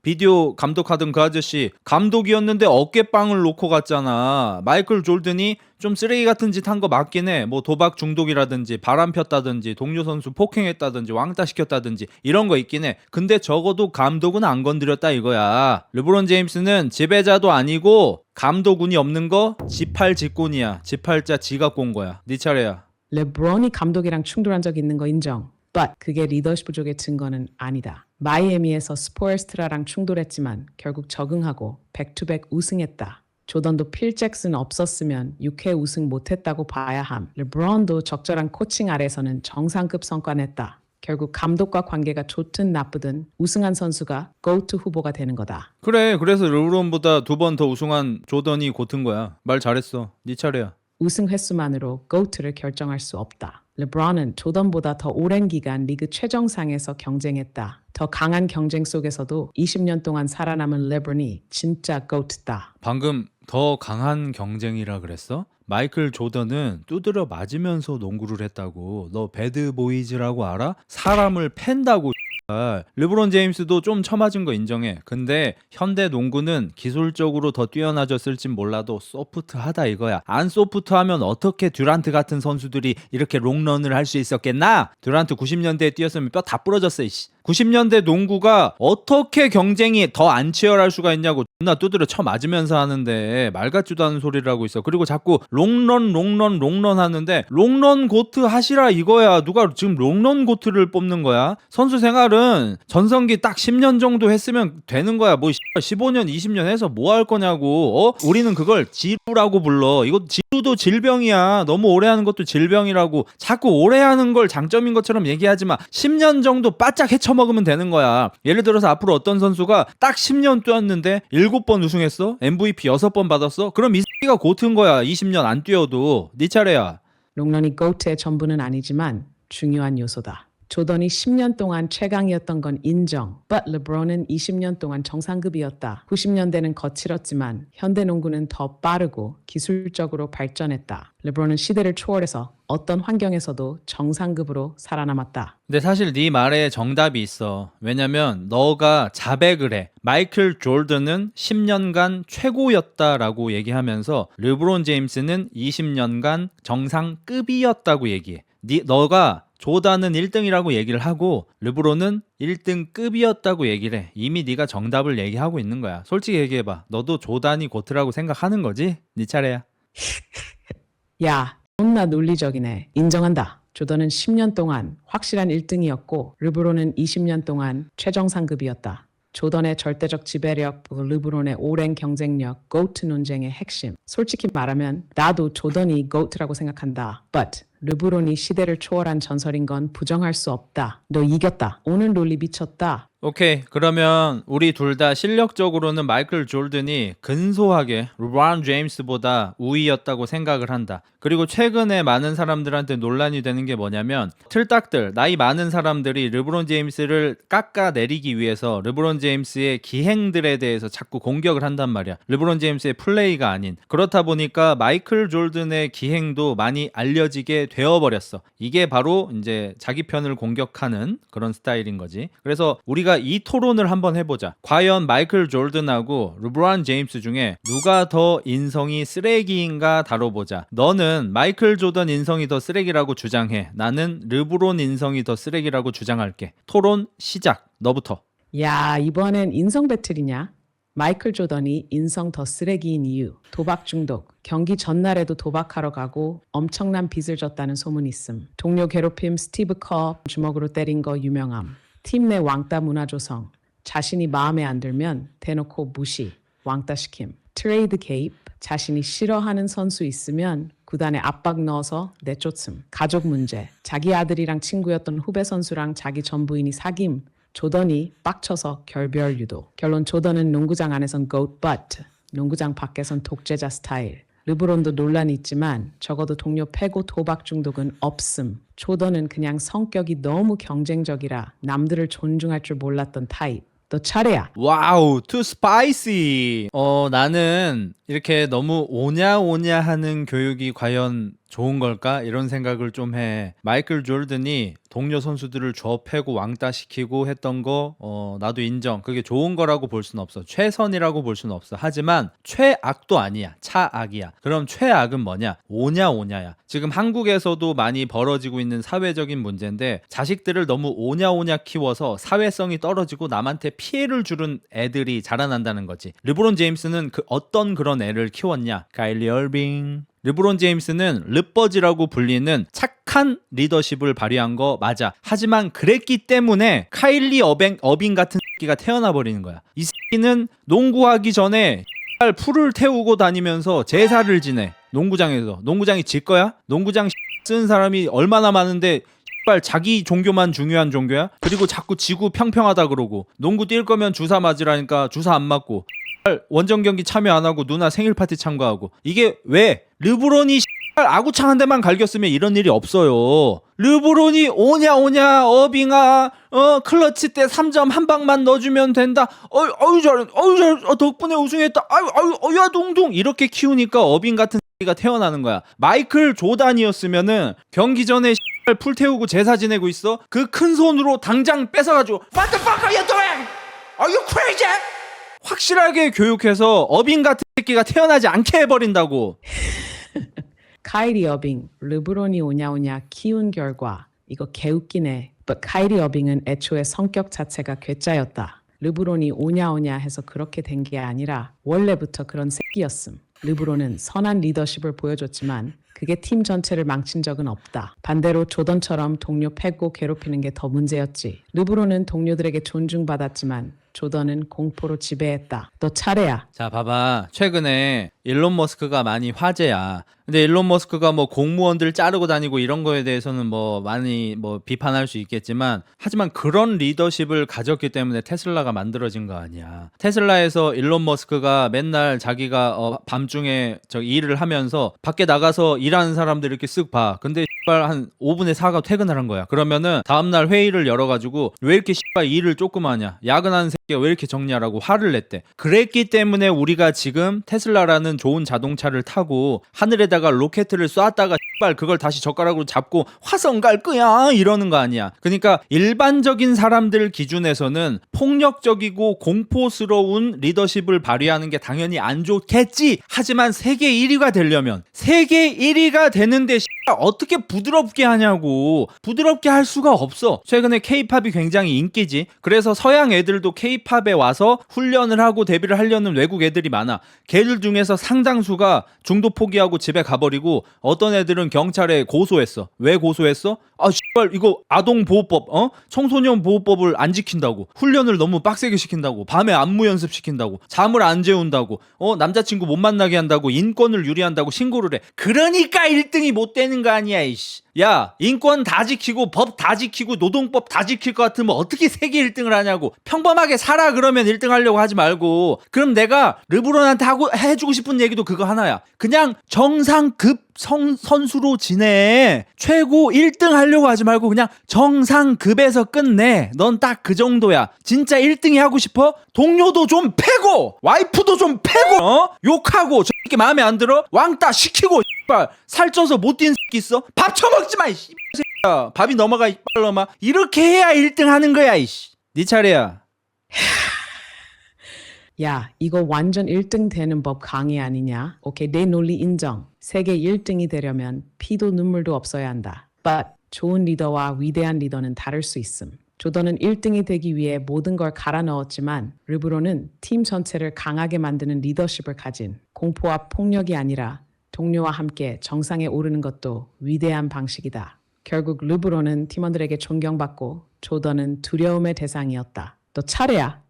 A: 비디오 감독하던 그 아저씨 감독이었는데 어깨빵을 놓고 갔잖아. 마이클 조던이 좀 쓰레기 같은 짓 한 거 맞긴 해. 뭐 도박 중독이라든지 바람 폈다든지 동료 선수 폭행했다든지 왕따 시켰다든지 이런 거 있긴 해. 근데 적어도 감독은 안 건드렸다 이거야. 르브론 제임스는 지배자도 아니고 감독운이 없는 거 지팔직곤이야. 지팔자 지가 꼰 거야. 네 차례야.
B: 르브론이 감독이랑 충돌한 적 있는 거 인정. But 그게 리더십 부족의 증거는 아니다. 마이애미에서 스포엘스트라랑 충돌했지만 결국 적응하고 백투백 우승했다. 조던도 필 잭슨 없었으면 6회 우승 못했다고 봐야 함. 르브론도 적절한 코칭 아래서는 정상급 성과 냈다. 결국 감독과 관계가 좋든 나쁘든 우승한 선수가 GOAT 후보가 되는 거다.
A: 그래, 그래서 르브론보다 2번 더 우승한 조던이 고튼 거야. 말 잘했어. 네 차례야.
B: 우승 횟수만으로 GOAT를 결정할 수 없다. 르브론은 조던보다 더 오랜 기간 리그 최정상에서 경쟁했다. 더 강한 경쟁 속에서도 20년 동안 살아남은 르브론이 진짜 GOAT다.
A: 방금 더 강한 경쟁이라 그랬어? 마이클 조던은 두드려 맞으면서 농구를 했다고. 너 배드보이즈라고 알아? 사람을 팬다고. 르브론 제임스도 좀 처맞은 거 인정해. 근데 현대 농구는 기술적으로 더 뛰어나졌을진 몰라도 소프트하다 이거야. 안 소프트하면 어떻게 듀란트 같은 선수들이 이렇게 롱런을 할 수 있었겠나? 듀란트 90년대에 뛰었으면 뼈 다 부러졌어. 90년대 농구가 어떻게 경쟁이 더 안 치열할 수가 있냐고. 존나 두드려 쳐 맞으면서 하는데 말 같지도 않은 소리를 하고 있어. 그리고 자꾸 롱런 하는데 롱런 고트 하시라 이거야. 누가 지금 롱런 고트를 뽑는 거야? 선수 생활은 전성기 딱 10년 정도 했으면 되는 거야. 뭐 15년 20년 해서 뭐 할 거냐고. 우리는 그걸 지루라고 불러. 이거 지루도 질병이야. 너무 오래 하는 것도 질병이라고. 자꾸 오래 하는 걸 장점인 것처럼 얘기하지 마. 10년 정도 바짝 헤쳐먹으면 되는 거야. 예를 들어서 앞으로 어떤 선수가 딱 10년 뛰었는데 7번 우승했어? MVP 6번 받았어? 그럼 이 새끼가 고트인 거야. 20년 안 뛰어도. 네 차례야.
B: 롱런이 GOAT의 전부는 아니지만 중요한 요소다. 조던이 10년 동안 최강이었던 건 인정. But 르브론은 20년 동안 정상급이었다. 90년대는 거칠었지만 현대 농구는 더 빠르고 기술적으로 발전했다. 르브론은 시대를 초월해서 어떤 환경에서도 정상급으로 살아남았다.
A: 근데 사실 네 말에 정답이 있어. 왜냐면 너가 자백을 해. 마이클 조던은 10년간 최고였다라고 얘기하면서 르브론 제임스는 20년간 정상급이었다고 얘기해. 너가 조던은 1등이라고 얘기를 하고 르브론은 1등급이었다고 얘기를 해. 이미 네가 정답을 얘기하고 있는 거야. 솔직히 얘기해봐. 너도 조던이 고트라고 생각하는 거지? 네 차례야.
B: 야, 존나 논리적이네. 인정한다. 조던은 10년 동안 확실한 1등이었고 르브론은 20년 동안 최정상급이었다. 조던의 절대적 지배력, 르브론의 오랜 경쟁력, GOAT 논쟁의 핵심. 솔직히 말하면 나도 조던이 GOAT라고 생각한다. But 르브론이 시대를 초월한 전설인 건 부정할 수 없다. 너 이겼다. 오늘 논리 미쳤다.
A: 오케이, 그러면 우리 둘 다 실력적으로는 마이클 조던이 근소하게 르브론 제임스보다 우위였다고 생각을 한다. 그리고 최근에 많은 사람들한테 논란이 되는 게 뭐냐면 틀딱들, 나이 많은 사람들이 르브론 제임스를 깎아내리기 위해서 르브론 제임스의 기행들에 대해서 자꾸 공격을 한단 말이야. 르브론 제임스의 플레이가 아닌. 그렇다 보니까 마이클 조던의 기행도 많이 알려지게 되어버렸어. 이게 바로 이제 자기 편을 공격하는 그런 스타일인 거지. 그래서 우리가 이 토론을 한번 해보자. 과연 마이클 조던하고 르브론 제임스 중에 누가 더 인성이 쓰레기인가 다뤄보자. 너는 마이클 조던 인성이 더 쓰레기라고 주장해. 나는 르브론 인성이 더 쓰레기라고 주장할게. 토론 시작. 너부터.
B: 야, 이번엔 인성 배틀이냐? 마이클 조던이 인성 더 쓰레기인 이유. 도박 중독. 경기 전날에도 도박하러 가고 엄청난 빚을 졌다는 소문이 있음. 동료 괴롭힘, 스티브 커 주먹으로 때린 거 유명함. 팀 내 왕따 문화 조성. 자신이 마음에 안 들면 대놓고 무시, 왕따 시킴. 트레이드 개입. 자신이 싫어하는 선수 있으면 구단에 압박 넣어서 내쫓음. 가족 문제. 자기 아들이랑 친구였던 후배 선수랑 자기 전 부인이 사귐. 조던이 빡쳐서 결별 유도. 결론 조던은 농구장 안에선 GOAT but 농구장 밖에선 독재자 스타일. 르브론도 논란이 있지만 적어도 동료 패고 도박 중독은 없음. 조던은 그냥 성격이 너무 경쟁적이라 남들을 존중할 줄 몰랐던 타입. 너 차례야.
A: 와우, too spicy. 나는 이렇게 너무 오냐오냐 하는 교육이 과연 좋은 걸까? 이런 생각을 좀 해. 마이클 조던이 동료 선수들을 쥐어패고 왕따시키고 했던 거 나도 인정. 그게 좋은 거라고 볼 수는 없어. 최선이라고 볼 수는 없어. 하지만 최악도 아니야. 차악이야. 그럼 최악은 뭐냐? 오냐오냐야. 지금 한국에서도 많이 벌어지고 있는 사회적인 문제인데 자식들을 너무 오냐오냐 키워서 사회성이 떨어지고 남한테 피해를 주는 애들이 자라난다는 거지. 르브론 제임스는 어떤 그런 애를 키웠냐? 카일리 얼빙. 르브론 제임스는 르버지라고 불리는 착한 리더십을 발휘한 거 맞아. 하지만 그랬기 때문에 카일리 어빙 같은 새끼가 태어나 버리는 거야. 이 새끼는 농구하기 전에 풀을 태우고 다니면서 제사를 지내. 농구장에서. 농구장이 질 거야? 농구장 쓴 사람이 얼마나 많은데 씨발 자기 종교만 중요한 종교야? 그리고 자꾸 지구 평평하다 그러고 농구 뛸 거면 주사 맞으라니까 주사 안 맞고 씨발 원정 경기 참여 안 하고 누나 생일 파티 참가하고 이게 왜? 르브론이 씨발 아구창 한 대만 갈겼으면 이런 일이 없어요. 르브론이 오냐 어빙아 클러치 때 3점 한 방만 넣어주면 된다. 어유 잘해 덕분에 우승했다. 아유 야 동동 이렇게 키우니까 어빙 같은 가 태어나는 거야. 마이클 조단이었으면은 경기 전에 풀 태우고 제사 지내고 있어. 그 큰 손으로 당장 뺏어가지고 What the fuck are you doing? Are you crazy? 확실하게 교육해서 어빙 같은 새끼가 태어나지 않게 해버린다고.
B: 카이리 어빙, 르브론이 오냐 키운 결과 이거 개웃기네. But 카이리 어빙은 애초에 성격 자체가 괴짜였다. 르브론이 오냐 해서 그렇게 된 게 아니라 원래부터 그런 새끼였음. 르브론은 선한 리더십을 보여줬지만 그게 팀 전체를 망친 적은 없다. 반대로 조던처럼 동료 패고 괴롭히는 게 더 문제였지. 르브론은 동료들에게 존중받았지만 조던은 공포로 지배했다. 너 차례야.
A: 자, 봐봐. 최근에 일론 머스크가 많이 화제야. 근데 일론 머스크가 뭐 공무원들 자르고 다니고 이런 거에 대해서는 뭐 많이 뭐 비판할 수 있겠지만 하지만 그런 리더십을 가졌기 때문에 테슬라가 만들어진 거 아니야. 테슬라에서 일론 머스크가 맨날 자기가 밤중에 저 일을 하면서 밖에 나가서 일하는 사람들 이렇게 쓱 봐. 근데 씨발 한 5분에 4가 퇴근을 한 거야. 그러면은 다음날 회의를 열어가지고 왜 이렇게 씨발 일을 조금 하냐. 야근하는 새끼가 왜 이렇게 정리하라고 화를 냈대. 그랬기 때문에 우리가 지금 테슬라라는 좋은 자동차를 타고 하늘에다가 로켓을 쐈다가 씨발 그걸 다시 젓가락으로 잡고 화성 갈 거야 이러는 거 아니야. 그러니까 일반적인 사람들 기준에서는 폭력적이고 공포스러운 리더십을 발휘하는 게 당연히 안 좋겠지. 하지만 세계 1위가 되려면 세계 1위가 되는데 씨발 어떻게 부드럽게 하냐고. 부드럽게 할 수가 없어. 최근에 K-팝이 굉장히 인기지. 그래서 서양 애들도 K-팝에 와서 훈련을 하고 데뷔를 하려는 외국 애들이 많아. 걔들 중에서 상당수가 중도 포기하고 집에 가버리고 어떤 애들은 경찰에 고소했어. 왜 고소했어? 아 씨발 이거 아동보호법 청소년 보호법을 안 지킨다고. 훈련을 너무 빡세게 시킨다고. 밤에 안무 연습시킨다고. 잠을 안 재운다고. 남자친구 못 만나게 한다고. 인권을 유리한다고 신고를 해. 그러니까 1등이 못 되는 거 아니야 이씨. 야 인권 다 지키고 법 다 지키고 노동법 다 지킬 것 같으면 어떻게 세계 1등을 하냐고. 평범하게 살아. 그러면 1등 하려고 하지 말고. 그럼 내가 르브론한테 해주고 싶은 얘기도 그거 하나야. 그냥 정상급 선수로 지내. 최고 1등 하려고 하지 말고 그냥 정상급에서 끝내. 넌 딱 그 정도야. 진짜 1등이 하고 싶어? 동료도 좀 패고 와이프도 좀 패고 욕하고 저렇게 마음에 안 들어? 왕따 시키고 씨발 살쪄서 못 뛴 새끼 있어? 밥 처먹지 마 이씨. 밥이 넘어가 이빨놈아. 이렇게 해야 1등 하는 거야 이씨. 네 차례야.
B: 야, 이거 완전 1등 되는 법 강의 아니냐? 오케이, 내 논리 인정. 세계 1등이 되려면 피도 눈물도 없어야 한다. But 좋은 리더와 위대한 리더는 다를 수 있음. 조던은 1등이 되기 위해 모든 걸 갈아 넣었지만 르브론은 팀 전체를 강하게 만드는 리더십을 가진 공포와 폭력이 아니라 동료와 함께 정상에 오르는 것도 위대한 방식이다. 결국 르브론은 팀원들에게 존경받고 조던은 두려움의 대상이었다. 너 차례야.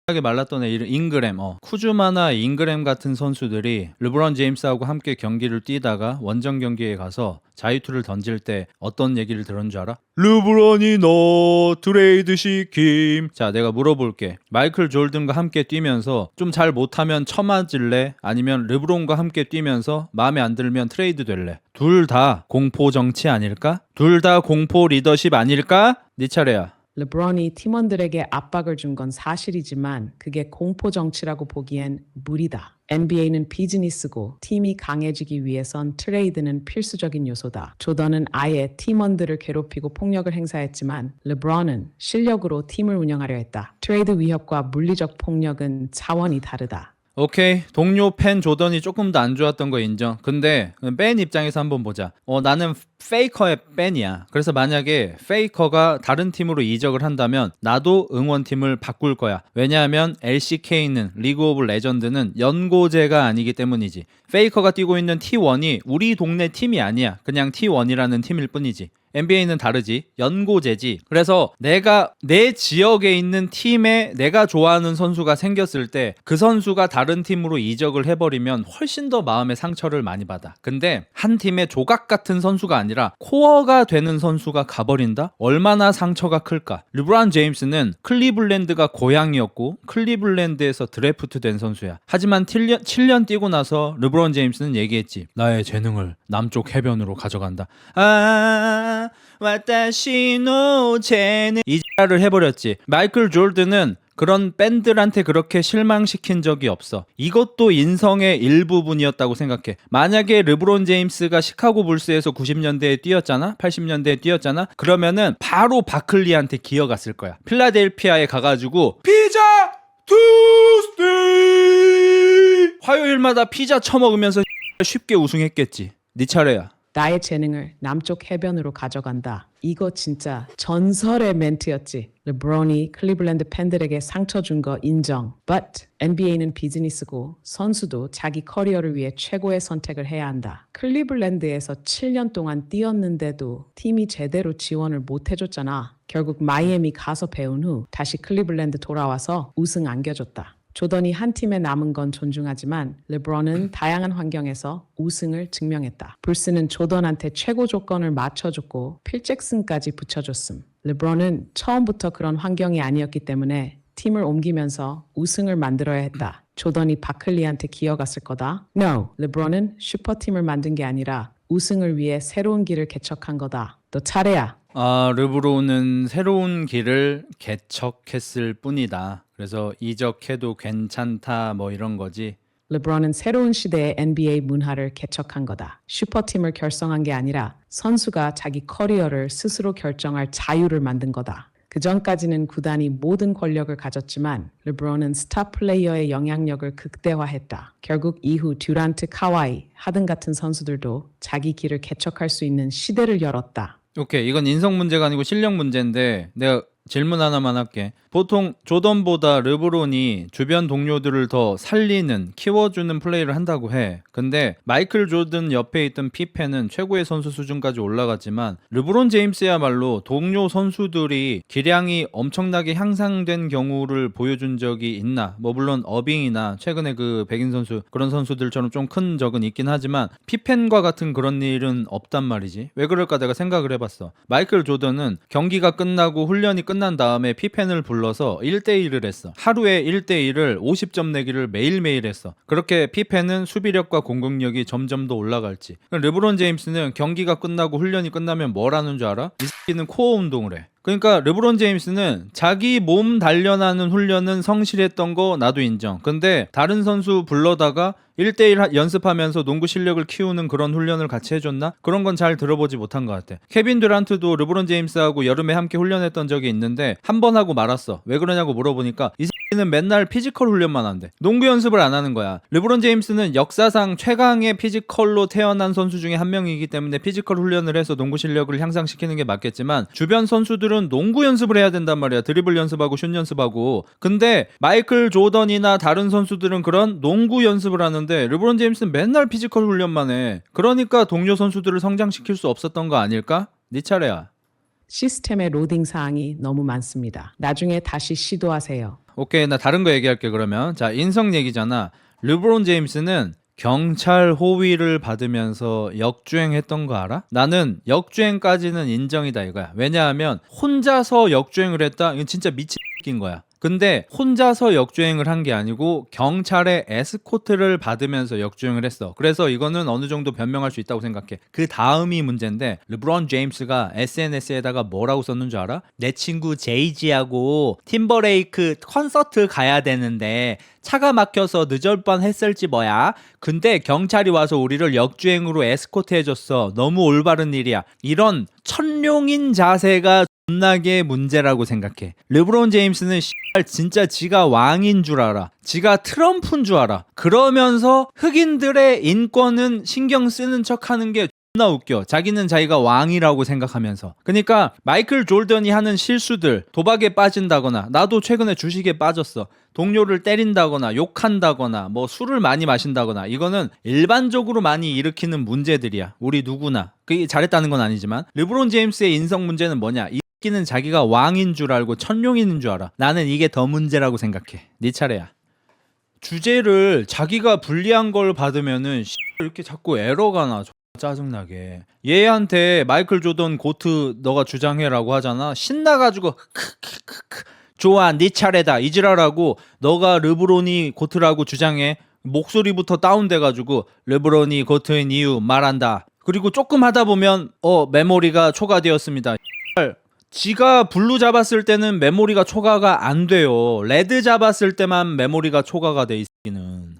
A: 하게 말랐던 애 이름 잉그램. 쿠즈마나 잉그램 같은 선수들이 르브론 제임스하고 함께 경기를 뛰다가 원정 경기에 가서 자유투를 던질 때 어떤 얘기를 들은 줄 알아? 르브론이 너 트레이드 시킴. 자, 내가 물어볼게. 마이클 졸든과 함께 뛰면서 좀 잘 못하면 처맞을래? 아니면 르브론과 함께 뛰면서 마음에 안 들면 트레이드 될래? 둘 다 공포 정치 아닐까? 둘 다 공포 리더십 아닐까? 네 차례야.
B: 르브론이 팀원들에게 압박을 준 건 사실이지만 그게 공포 정치라고 보기엔 무리다. NBA는 비즈니스고 팀이 강해지기 위해선 트레이드는 필수적인 요소다. 조던은 아예 팀원들을 괴롭히고 폭력을 행사했지만 르브론은 실력으로 팀을 운영하려 했다. 트레이드 위협과 물리적 폭력은 차원이 다르다.
A: 오케이. 동료 팬 조던이 조금 더 안 좋았던 거 인정. 근데 팬 입장에서 한번 보자. 나는 페이커의 팬이야. 그래서 만약에 페이커가 다른 팀으로 이적을 한다면 나도 응원팀을 바꿀 거야. 왜냐하면 LCK는 리그 오브 레전드는 연고제가 아니기 때문이지. 페이커가 뛰고 있는 T1이 우리 동네 팀이 아니야. 그냥 T1이라는 팀일 뿐이지. NBA는 다르지. 연고제지. 그래서 내가 내 지역에 있는 팀에 내가 좋아하는 선수가 생겼을 때 그 선수가 다른 팀으로 이적을 해버리면 훨씬 더 마음의 상처를 많이 받아. 근데 한 팀의 조각 같은 선수가 아니라 코어가 되는 선수가 가버린다? 얼마나 상처가 클까? 르브론 제임스는 클리블랜드가 고향이었고 클리블랜드에서 드래프트된 선수야. 하지만 7년 뛰고 나서 르브론 제임스는 얘기했지. 나의 재능을 남쪽 해변으로 가져간다. 와타시노 재능 이자를 해버렸지. 마이클 조던은 그런 밴들한테 그렇게 실망시킨 적이 없어. 이것도 인성의 일부분이었다고 생각해. 만약에 르브론 제임스가 시카고 불스에서 90년대에 뛰었잖아? 80년대에 뛰었잖아? 그러면은 바로 바클리한테 기어갔을 거야. 필라델피아에 가가지고 피자 투스데이 화요일마다 피자 처먹으면서 쉽게 우승했겠지. 네 차례야.
B: 나의 재능을 남쪽 해변으로 가져간다. 이거 진짜 전설의 멘트였지. 르브론이 클리블랜드 팬들에게 상처 준 거 인정. But NBA는 비즈니스고 선수도 자기 커리어를 위해 최고의 선택을 해야 한다. 클리블랜드에서 7년 동안 뛰었는데도 팀이 제대로 지원을 못 해줬잖아. 결국 마이애미 가서 배운 후 다시 클리블랜드 돌아와서 우승 안겨줬다. 조던이 한 팀에 남은 건 존중하지만 르브론은 다양한 환경에서 우승을 증명했다. 불스는 조던한테 최고 조건을 맞춰줬고 필 잭슨까지 붙여줬음. 르브론은 처음부터 그런 환경이 아니었기 때문에 팀을 옮기면서 우승을 만들어야 했다. 조던이 바클리한테 기어갔을 거다. No, 르브론은 슈퍼팀을 만든 게 아니라 우승을 위해 새로운 길을 개척한 거다. 너 차례야.
A: 르브론은 새로운 길을 개척했을 뿐이다. 그래서 이적해도 괜찮다 뭐 이런 거지.
B: 르브론은 새로운 시대의 NBA 문화를 개척한 거다. 슈퍼팀을 결성한 게 아니라 선수가 자기 커리어를 스스로 결정할 자유를 만든 거다. 그 전까지는 구단이 모든 권력을 가졌지만 르브론은 스타 플레이어의 영향력을 극대화했다. 결국 이후 듀란트, 카와이, 하든 같은 선수들도 자기 길을 개척할 수 있는 시대를 열었다.
A: 오케이, 이건 인성 문제가 아니고 실력 문제인데 내가 질문 하나만 할게. 보통 조던보다 르브론이 주변 동료들을 더 살리는, 키워주는 플레이를 한다고 해. 근데 마이클 조던 옆에 있던 피펜은 최고의 선수 수준까지 올라갔지만 르브론 제임스야말로 동료 선수들이 기량이 엄청나게 향상된 경우를 보여준 적이 있나? 뭐 물론 어빙이나 최근에 그 백인 선수 그런 선수들처럼 좀 큰 적은 있긴 하지만 피펜과 같은 그런 일은 없단 말이지. 왜 그럴까 내가 생각을 해봤어. 마이클 조던은 경기가 끝나고 훈련이 끝난 다음에 피펜을 불러서 1대1을 했어. 하루에 1대1을 50점 내기를 매일매일 했어. 그렇게 피펜은 수비력과 공격력이 점점 더 올라갈지. 르브론 제임스는 경기가 끝나고 훈련이 끝나면 뭘 하는 줄 알아? 이 새끼는 코어 운동을 해. 그러니까 르브론 제임스는 자기 몸 단련하는 훈련은 성실했던 거 나도 인정. 근데 다른 선수 불러다가 1대1 연습하면서 농구 실력을 키우는 그런 훈련을 같이 해줬나? 그런 건 잘 들어보지 못한 것 같아. 케빈 듀란트도 르브론 제임스하고 여름에 함께 훈련했던 적이 있는데 한 번 하고 말았어. 왜 그러냐고 물어보니까 이 새끼는 맨날 피지컬 훈련만 한대. 농구 연습을 안 하는 거야. 르브론 제임스는 역사상 최강의 피지컬로 태어난 선수 중에 한 명이기 때문에 피지컬 훈련을 해서 농구 실력을 향상시키는 게 맞겠지만 주변 선수들은 농구 연습을 해야 된단 말이야. 드리블 연습하고 슛 연습하고. 근데 마이클 조던이나 다른 선수들은 그런 농구 연습을 하는데 르브론 제임스는 맨날 피지컬 훈련만 해. 그러니까 동료 선수들을 성장시킬 수 없었던 거 아닐까? 네 차례야.
B: 시스템의 로딩 사항이 너무 많습니다. 나중에 다시 시도하세요.
A: 오케이, 나 다른 거 얘기할게 그러면. 자, 인성 얘기잖아. 르브론 제임스는 경찰 호위를 받으면서 역주행했던 거 알아? 나는 역주행까지는 인정이다 이거야. 왜냐하면 혼자서 역주행을 했다? 이건 진짜 미친 X인 거야. 근데 혼자서 역주행을 한 게 아니고 경찰의 에스코트를 받으면서 역주행을 했어. 그래서 이거는 어느 정도 변명할 수 있다고 생각해. 그 다음이 문제인데 르브론 제임스가 SNS에다가 뭐라고 썼는 줄 알아? 내 친구 제이지하고 팀버레이크 콘서트 가야 되는데 차가 막혀서 늦을 뻔했을지 뭐야. 근데 경찰이 와서 우리를 역주행으로 에스코트 해줬어. 너무 올바른 일이야. 이런 천룡인 자세가 존나게 문제라고 생각해. 르브론 제임스는 진짜 지가 왕인 줄 알아. 지가 트럼프인 줄 알아. 그러면서 흑인들의 인권은 신경 쓰는 척 하는 게 나 웃겨. 자기는 자기가 왕이라고 생각하면서. 그러니까 마이클 조던이 하는 실수들, 도박에 빠진다거나, 나도 최근에 주식에 빠졌어. 동료를 때린다거나 욕한다거나 뭐 술을 많이 마신다거나, 이거는 일반적으로 많이 일으키는 문제들이야. 우리 누구나. 그게 잘했다는 건 아니지만. 르브론 제임스의 인성 문제는 뭐냐? 이 새끼는 자기가 왕인 줄 알고 천룡인 줄 알아. 나는 이게 더 문제라고 생각해. 네 차례야. 주제를 자기가 불리한 걸 받으면은 이렇게 자꾸 에러가 나. 짜증나게. 얘한테 마이클 조던 고트 너가 주장해라고 하잖아. 신나가지고 크크크크 좋아 네 차례다 이지랄하고, 너가 르브론이 고트라고 주장해. 목소리부터 다운돼가지고 르브론이 고트인 이유 말한다. 그리고 조금 하다 보면 메모리가 초과되었습니다. 지가 블루 잡았을 때는 메모리가 초과가 안 돼요. 레드 잡았을 때만 메모리가 초과가 돼 있기는.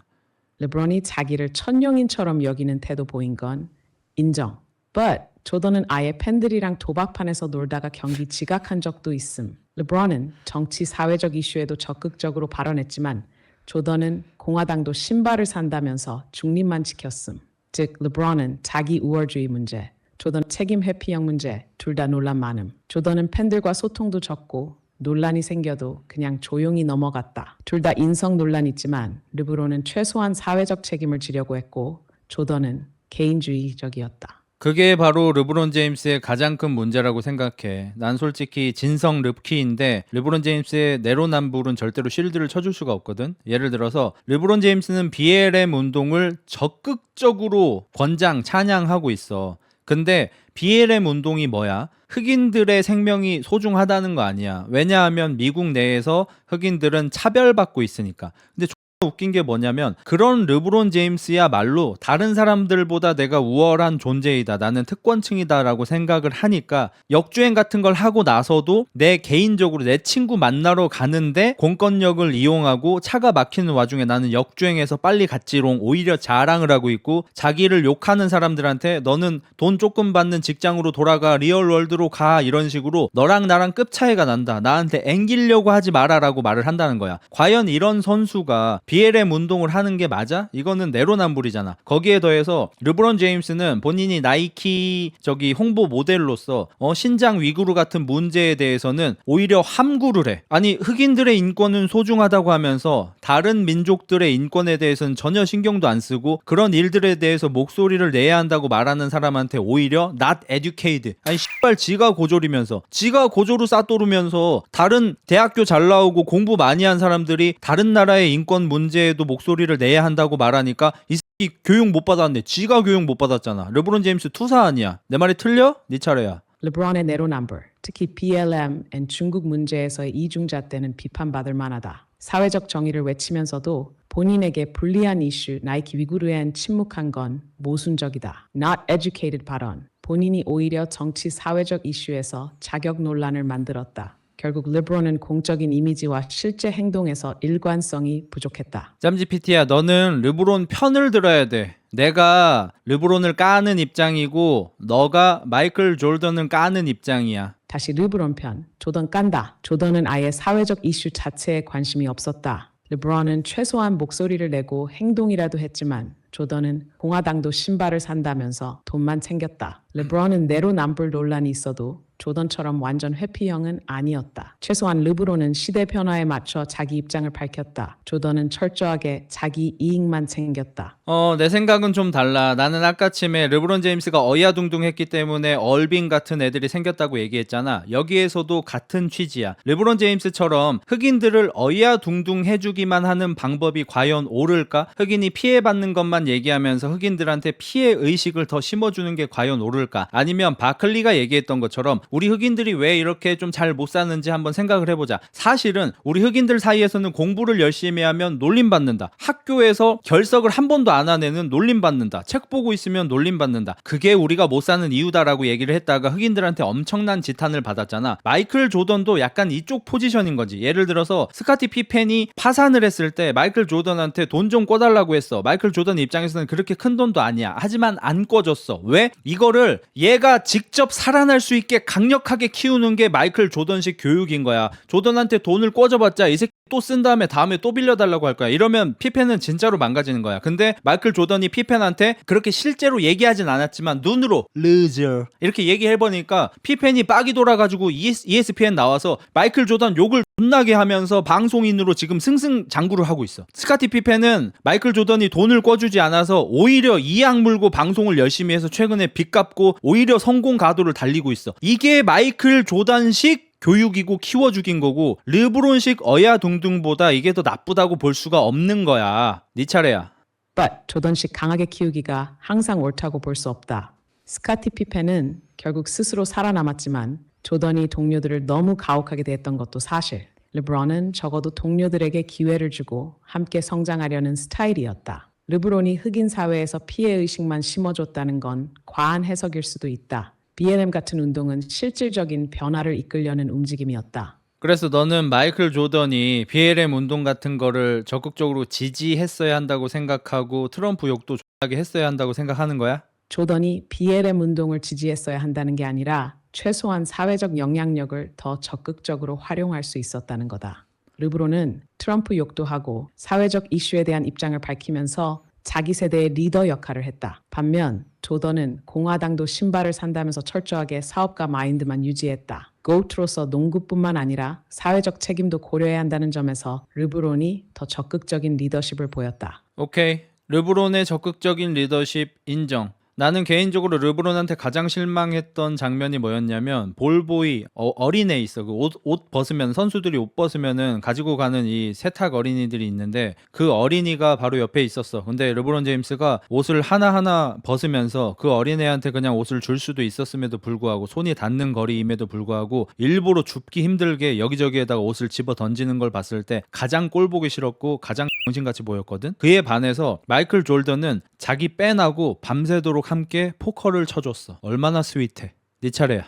B: 르브론이 자기를 천룡인처럼 여기는 태도 보인 건 인정. But 조던은 아예 팬들이랑 도박판에서 놀다가 경기 지각한 적도 있음. 르브론은 정치 사회적 이슈에도 적극적으로 발언했지만 조던은 공화당도 신발을 산다면서 중립만 지켰음. 즉 르브론은 자기 우월주의 문제, 조던 책임 회피형 문제 둘 다 논란 많음. 조던은 팬들과 소통도 적고 논란이 생겨도 그냥 조용히 넘어갔다. 둘 다 인성 논란 있지만 르브론은 최소한 사회적 책임을 지려고 했고 조던은 개인주의적이었다.
A: 그게 바로 르브론 제임스의 가장 큰 문제라고 생각해. 난 솔직히 진성 르키인데 르브론 제임스의 내로남불은 절대로 쉴드를 쳐줄 수가 없거든. 예를 들어서 르브론 제임스는 BLM 운동을 적극적으로 권장, 찬양하고 있어. 근데 BLM 운동이 뭐야? 흑인들의 생명이 소중하다는 거 아니야. 왜냐하면 미국 내에서 흑인들은 차별받고 있으니까. 근데 웃긴 게 뭐냐면, 그런 르브론 제임스야말로 다른 사람들보다 내가 우월한 존재이다, 나는 특권층이다라고 생각을 하니까 역주행 같은 걸 하고 나서도 내 개인적으로 내 친구 만나러 가는데 공권력을 이용하고 차가 막히는 와중에 나는 역주행해서 빨리 갔지롱 오히려 자랑을 하고 있고, 자기를 욕하는 사람들한테 너는 돈 조금 받는 직장으로 돌아가, 리얼월드로 가, 이런 식으로 너랑 나랑 급 차이가 난다, 나한테 앵기려고 하지 마라라고 말을 한다는 거야. 과연 이런 선수가 BLM 운동을 하는 게 맞아? 이거는 내로남불이잖아. 거기에 더해서 르브론 제임스는 본인이 나이키 홍보 모델로서 신장 위구르 같은 문제에 대해서는 오히려 함구를 해. 아니, 흑인들의 인권은 소중하다고 하면서 다른 민족들의 인권에 대해서는 전혀 신경도 안 쓰고, 그런 일들에 대해서 목소리를 내야 한다고 말하는 사람한테 오히려 not educated, 아니 씨발 지가 고졸이면서, 지가 고졸을 싸또르면서 다른 대학교 잘 나오고 공부 많이 한 사람들이 다른 나라의 인권 문제에도 목소리를 내야 한다고 말하니까 이 새끼 교육 못 받았네. 지가 교육 못 받았잖아. 르브론 제임스 투사 아니야. 내 말이 틀려? 네 차례야.
B: 르브론의 내로남불, 특히 BLM 앤 중국 문제에서의 이중자 때는 비판받을 만하다. 사회적 정의를 외치면서도 본인에게 불리한 이슈 나이키 위구르엔 침묵한 건 모순적이다. Not educated 발언. 본인이 오히려 정치 사회적 이슈에서 자격 논란을 만들었다. 결국 르브론은 공적인 이미지와 실제 행동에서 일관성이 부족했다.
A: 짬지PT야, 너는 르브론 편을 들어야 돼. 내가 르브론을 까는 입장이고 너가 마이클 조던을 까는 입장이야.
B: 다시 르브론 편. 조던 깐다. 조던은 아예 사회적 이슈 자체에 관심이 없었다. 르브론은 최소한 목소리를 내고 행동이라도 했지만 조던은 공화당도 신발을 산다면서 돈만 챙겼다. 르브론은 내로남불 논란이 있어도 조던처럼 완전 회피형은 아니었다. 최소한 르브론은 시대 변화에 맞춰 자기 입장을 밝혔다. 조던은 철저하게 자기 이익만 챙겼다.
A: 내 생각은 좀 달라. 나는 아까쯤에 르브론 제임스가 어이야둥둥했기 때문에 얼빈 같은 애들이 생겼다고 얘기했잖아. 여기에서도 같은 취지야. 르브론 제임스처럼 흑인들을 어이야둥둥 해주기만 하는 방법이 과연 옳을까? 흑인이 피해받는 것만 얘기하면서 흑인들한테 피해 의식을 더 심어주는 게 과연 옳을까? 아니면 바클리가 얘기했던 것처럼 우리 흑인들이 왜 이렇게 좀 잘 못 사는지 한번 생각을 해보자. 사실은 우리 흑인들 사이에서는 공부를 열심히 하면 놀림받는다. 학교에서 결석을 한 번도 안 한 애는 놀림받는다. 책 보고 있으면 놀림받는다. 그게 우리가 못 사는 이유다라고 얘기를 했다가 흑인들한테 엄청난 지탄을 받았잖아. 마이클 조던도 약간 이쪽 포지션인 거지. 예를 들어서 스카티 피펜이 파산을 했을 때 마이클 조던한테 돈 좀 꿔달라고 했어. 마이클 조던 입장에서는 그렇게 큰 돈도 아니야. 하지만 안 꿔줬어. 왜? 이거를 얘가 직접 살아날 수 있게 강력하게 키우는 게 마이클 조던식 교육인 거야. 조던한테 돈을 꿔줘봤자 이 새끼 또 쓴 다음에 다음에 또 빌려달라고 할 거야. 이러면 피펜은 진짜로 망가지는 거야. 근데 마이클 조던이 피펜한테 그렇게 실제로 얘기하진 않았지만 눈으로 loser 이렇게 얘기해보니까 피펜이 빡이 돌아가지고 ESPN 나와서 마이클 조던 욕을 존나게 하면서 방송인으로 지금 승승장구를 하고 있어. 스카티 피펜은 마이클 조던이 돈을 꿔주지 않아서 오히려 이악 물고 방송을 열심히 해서 최근에 빚 갚고 오히려 성공 가도를 달리고 있어. 이게 마이클 조던식 교육이고 키워 죽인 거고 르브론식 어야둥둥보다 이게 더 나쁘다고 볼 수가 없는 거야. 네 차례야.
B: But 조던식 강하게 키우기가 항상 옳다고 볼 수 없다. 스카티 피펜은 결국 스스로 살아남았지만 조던이 동료들을 너무 가혹하게 대했던 것도 사실. 르브론은 적어도 동료들에게 기회를 주고 함께 성장하려는 스타일이었다. 르브론이 흑인 사회에서 피해의식만 심어줬다는 건 과한 해석일 수도 있다. BLM 같은 운동은 실질적인 변화를 이끌려는 움직임이었다.
A: 그래서 너는 마이클 조던이 BLM 운동 같은 거를 적극적으로 지지했어야 한다고 생각하고 트럼프 욕도 존나게 했어야 한다고 생각하는 거야?
B: 조던이 BLM 운동을 지지했어야 한다는 게 아니라 최소한 사회적 영향력을 더 적극적으로 활용할 수 있었다는 거다. 르브론은 트럼프 욕도 하고 사회적 이슈에 대한 입장을 밝히면서 자기 세대의 리더 역할을 했다. 반면 조던은 공화당도 신발을 산다면서 철저하게 사업가 마인드만 유지했다. 고트로서 농구뿐만 아니라 사회적 책임도 고려해야 한다는 점에서 르브론이 더 적극적인 리더십을 보였다.
A: 오케이. 르브론의 적극적인 리더십 인정. 나는 개인적으로 르브론한테 가장 실망했던 장면이 뭐였냐면 볼보이 어린애 있어. 그 옷 벗으면 선수들이 옷 벗으면은 가지고 가는 이 세탁 어린이들이 있는데 그 어린이가 바로 옆에 있었어. 근데 르브론 제임스가 옷을 하나하나 벗으면서 그 어린애한테 그냥 옷을 줄 수도 있었음에도 불구하고 손이 닿는 거리임에도 불구하고 일부러 줍기 힘들게 여기저기에다가 옷을 집어 던지는 걸 봤을 때 가장 꼴 보기 싫었고 가장 정신같이 보였거든. 그에 반해서 마이클 조던은 자기 팬하고 밤새도록 함께 포커를 쳐줬어. 얼마나 스윗해. 네 차례야.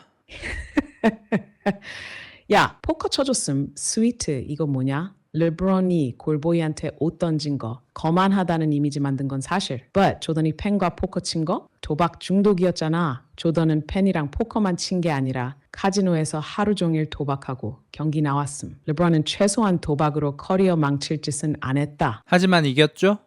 B: 야, 포커 쳐줬음. 스위트. 이거 뭐냐? 르브론이 골보이한테 옷 던진 거 거만하다는 이미지 만든 건 사실. But 조던이 팬과 포커 친 거? 도박 중독이었잖아. 조던은 팬이랑 포커만 친 게 아니라 카지노에서 하루 종일 도박하고 경기 나왔음. 르브론은 최소한 도박으로 커리어 망칠 짓은 안 했다.
A: 하지만 이겼죠?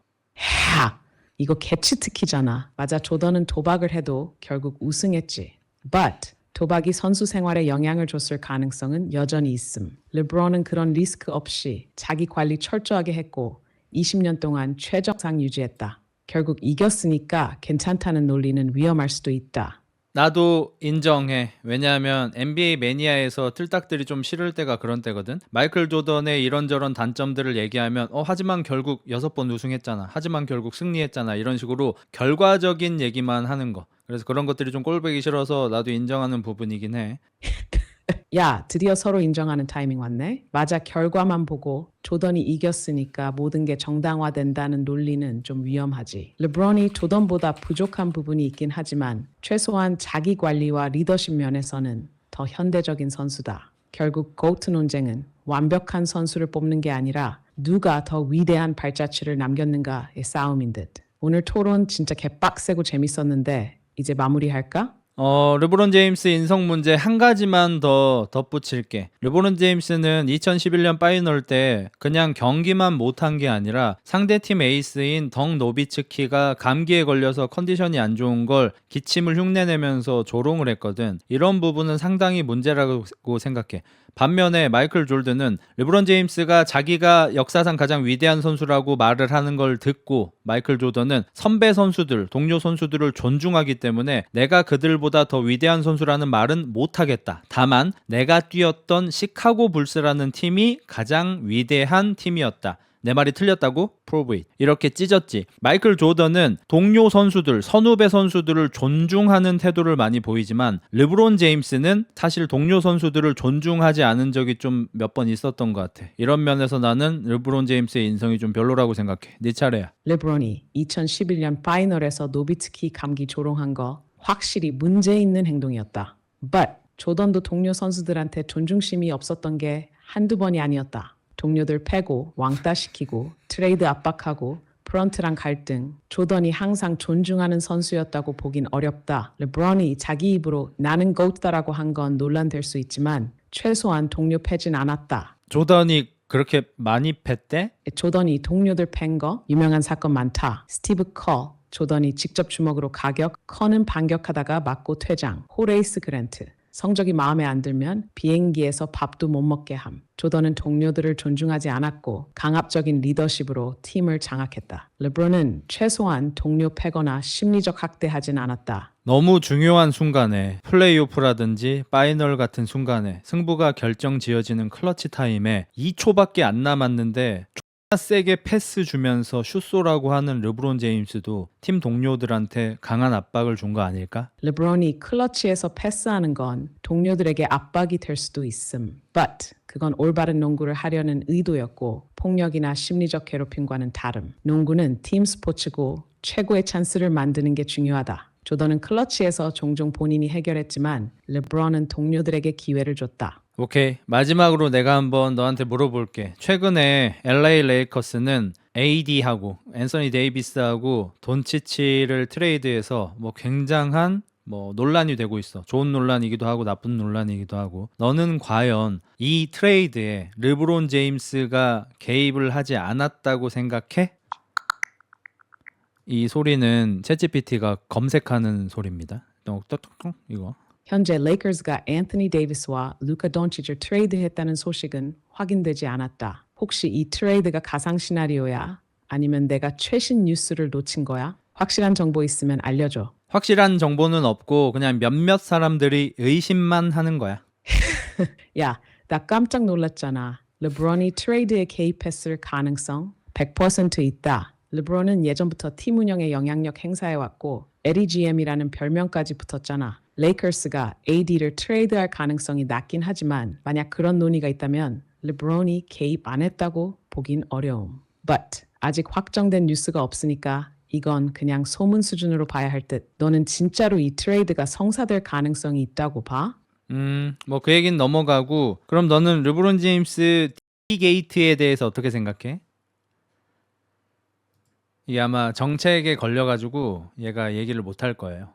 B: 야, 이거 개치특기잖아. 맞아, 조던은 도박을 해도 결국 우승했지. But 도박이 선수 생활에 영향을 줬을 가능성은 여전히 있음. 르브론은 그런 리스크 없이 자기 관리 철저하게 했고 20년 동안 최정상 유지했다. 결국 이겼으니까 괜찮다는 논리는 위험할 수도 있다.
A: 나도 인정해. 왜냐하면 NBA 매니아에서 틀딱들이 좀 싫을 때가 그런 때거든. 마이클 조던의 이런저런 단점들을 얘기하면 하지만 결국 6번 우승했잖아. 하지만 결국 승리했잖아. 이런 식으로 결과적인 얘기만 하는 거. 그래서 그런 것들이 좀 꼴보기 싫어서 나도 인정하는 부분이긴 해.
B: 야, 드디어 서로 인정하는 타이밍 왔네. 맞아, 결과만 보고 조던이 이겼으니까 모든 게 정당화된다는 논리는 좀 위험하지. 르브론이 조던보다 부족한 부분이 있긴 하지만 최소한 자기 관리와 리더십 면에서는 더 현대적인 선수다. 결국 고트 논쟁은 완벽한 선수를 뽑는 게 아니라 누가 더 위대한 발자취를 남겼는가의 싸움인 듯. 오늘 토론 진짜 개빡세고 재밌었는데 이제 마무리할까?
A: 르브론 제임스 인성 문제 한 가지만 더 덧붙일게. 르브론 제임스는 2011년 파이널 때 그냥 경기만 못한 게 아니라 상대팀 에이스인 덩 노비츠키가 감기에 걸려서 컨디션이 안 좋은 걸 기침을 흉내내면서 조롱을 했거든. 이런 부분은 상당히 문제라고 생각해. 반면에 마이클 조던은 르브론 제임스가 자기가 역사상 가장 위대한 선수라고 말을 하는 걸 듣고 마이클 조던은 선배 선수들, 동료 선수들을 존중하기 때문에 내가 그들보다 더 위대한 선수라는 말은 못하겠다. 다만 내가 뛰었던 시카고 불스라는 팀이 가장 위대한 팀이었다. 내 말이 틀렸다고? Prove it. 이렇게 찢었지. 마이클 조던은 동료 선수들, 선후배 선수들을 존중하는 태도를 많이 보이지만 르브론 제임스는 사실 동료 선수들을 존중하지 않은 적이 좀 몇 번 있었던 것 같아. 이런 면에서 나는 르브론 제임스의 인성이 좀 별로라고 생각해. 네 차례야.
B: 르브론이 2011년 파이널에서 노비츠키 감기 조롱한 거 확실히 문제 있는 행동이었다. But 조던도 동료 선수들한테 존중심이 없었던 게 한두 번이 아니었다. 동료들 패고 왕따 시키고 트레이드 압박하고 프런트랑 갈등. 조던이 항상 존중하는 선수였다고 보긴 어렵다. 르브론이 자기 입으로 나는 GOAT다라고 한 건 논란될 수 있지만 최소한 동료 패진 않았다.
A: 조던이 그렇게 많이 팼대?
B: 조던이 동료들 팬 거 유명한 사건 많다. 스티브 커, 조던이 직접 주먹으로 가격, 커는 반격하다가 맞고 퇴장. 호레이스 그랜트, 성적이 마음에 안 들면 비행기에서 밥도 못 먹게 함. 조던은 동료들을 존중하지 않았고 강압적인 리더십으로 팀을 장악했다. 르브론은 최소한 동료 패거나 심리적 학대하진 않았다.
A: 너무 중요한 순간에 플레이오프라든지 파이널 같은 순간에 승부가 결정지어지는 클러치 타임에 2초밖에 안 남았는데 존나 세게 패스 주면서 슛 쏘라고 하는 르브론 제임스도 팀 동료들한테 강한 압박을 준 거 아닐까?
B: 르브론이 클러치에서 패스하는 건 동료들에게 압박이 될 수도 있음. But 그건 올바른 농구를 하려는 의도였고 폭력이나 심리적 괴롭힘과는 다름. 농구는 팀 스포츠고 최고의 찬스를 만드는 게 중요하다. 조던은 클러치에서 종종 본인이 해결했지만 르브론은 동료들에게 기회를 줬다.
A: 오케이. 마지막으로 내가 한번 너한테 물어볼게. 최근에 LA 레이커스는 AD하고 앤서니 데이비스하고 돈치치를 트레이드해서 뭐 굉장한 뭐 논란이 되고 있어. 좋은 논란이기도 하고 나쁜 논란이기도 하고. 너는 과연 이 트레이드에 르브론 제임스가 개입을 하지 않았다고 생각해? 이 소리는 챗GPT가 검색하는 소리입니다. 똑똑똑 이거.
B: 현재 레이커스가 앤서니 데이비스와 루카 돈치치를 트레이드했다는 소식은 확인되지 않았다. 혹시 이 트레이드가 가상 시나리오야? 아니면 내가 최신 뉴스를 놓친 거야? 확실한 정보 있으면 알려줘.
A: 확실한 정보는 없고 그냥 몇몇 사람들이 의심만 하는 거야.
B: 야, 나 깜짝 놀랐잖아. 르브론이 트레이드에 개입했을 가능성 100% 있다. 르브론은 예전부터 팀 운영에 영향력 행사해왔고 에리 GM이라는 별명까지 붙었잖아. 레이커스가 AD를 트레이드할 가능성이 낮긴 하지만 만약 그런 논의가 있다면 르브론이 개입 안 했다고 보긴 어려움. But 아직 확정된 뉴스가 없으니까 이건 그냥 소문 수준으로 봐야 할 듯. 너는 진짜로 이 트레이드가 성사될 가능성이 있다고 봐?
A: 뭐 그 얘기는 넘어가고 그럼 너는 르브론 제임스 D 게이트에 대해서 어떻게 생각해? 이게 아마 정책에 걸려가지고 얘가 얘기를 못 할 거예요.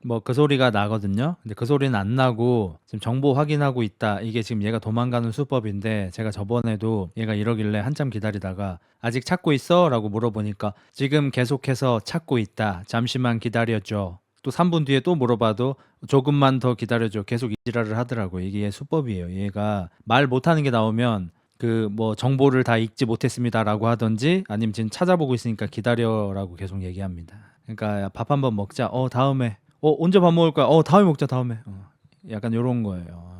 A: 뭐 그 소리가 나거든요. 근데 그 소리는 안 나고 지금 정보 확인하고 있다. 이게 지금 얘가 도망가는 수법인데 제가 저번에도 얘가 이러길래 한참 기다리다가 아직 찾고 있어? 라고 물어보니까 지금 계속해서 찾고 있다. 잠시만 기다려줘. 또 3분 뒤에 또 물어봐도 조금만 더 기다려줘. 계속 이지랄을 하더라고. 이게 얘 수법이에요. 얘가 말 못하는 게 나오면 그 뭐 정보를 다 읽지 못했습니다라고 하던지 아니면 지금 찾아보고 있으니까 기다려라고 계속 얘기합니다. 그러니까 밥 한번 먹자. 다음에. 언제 밥 먹을 거야? 다음에 먹자. 다음에. 약간 요런 거예요.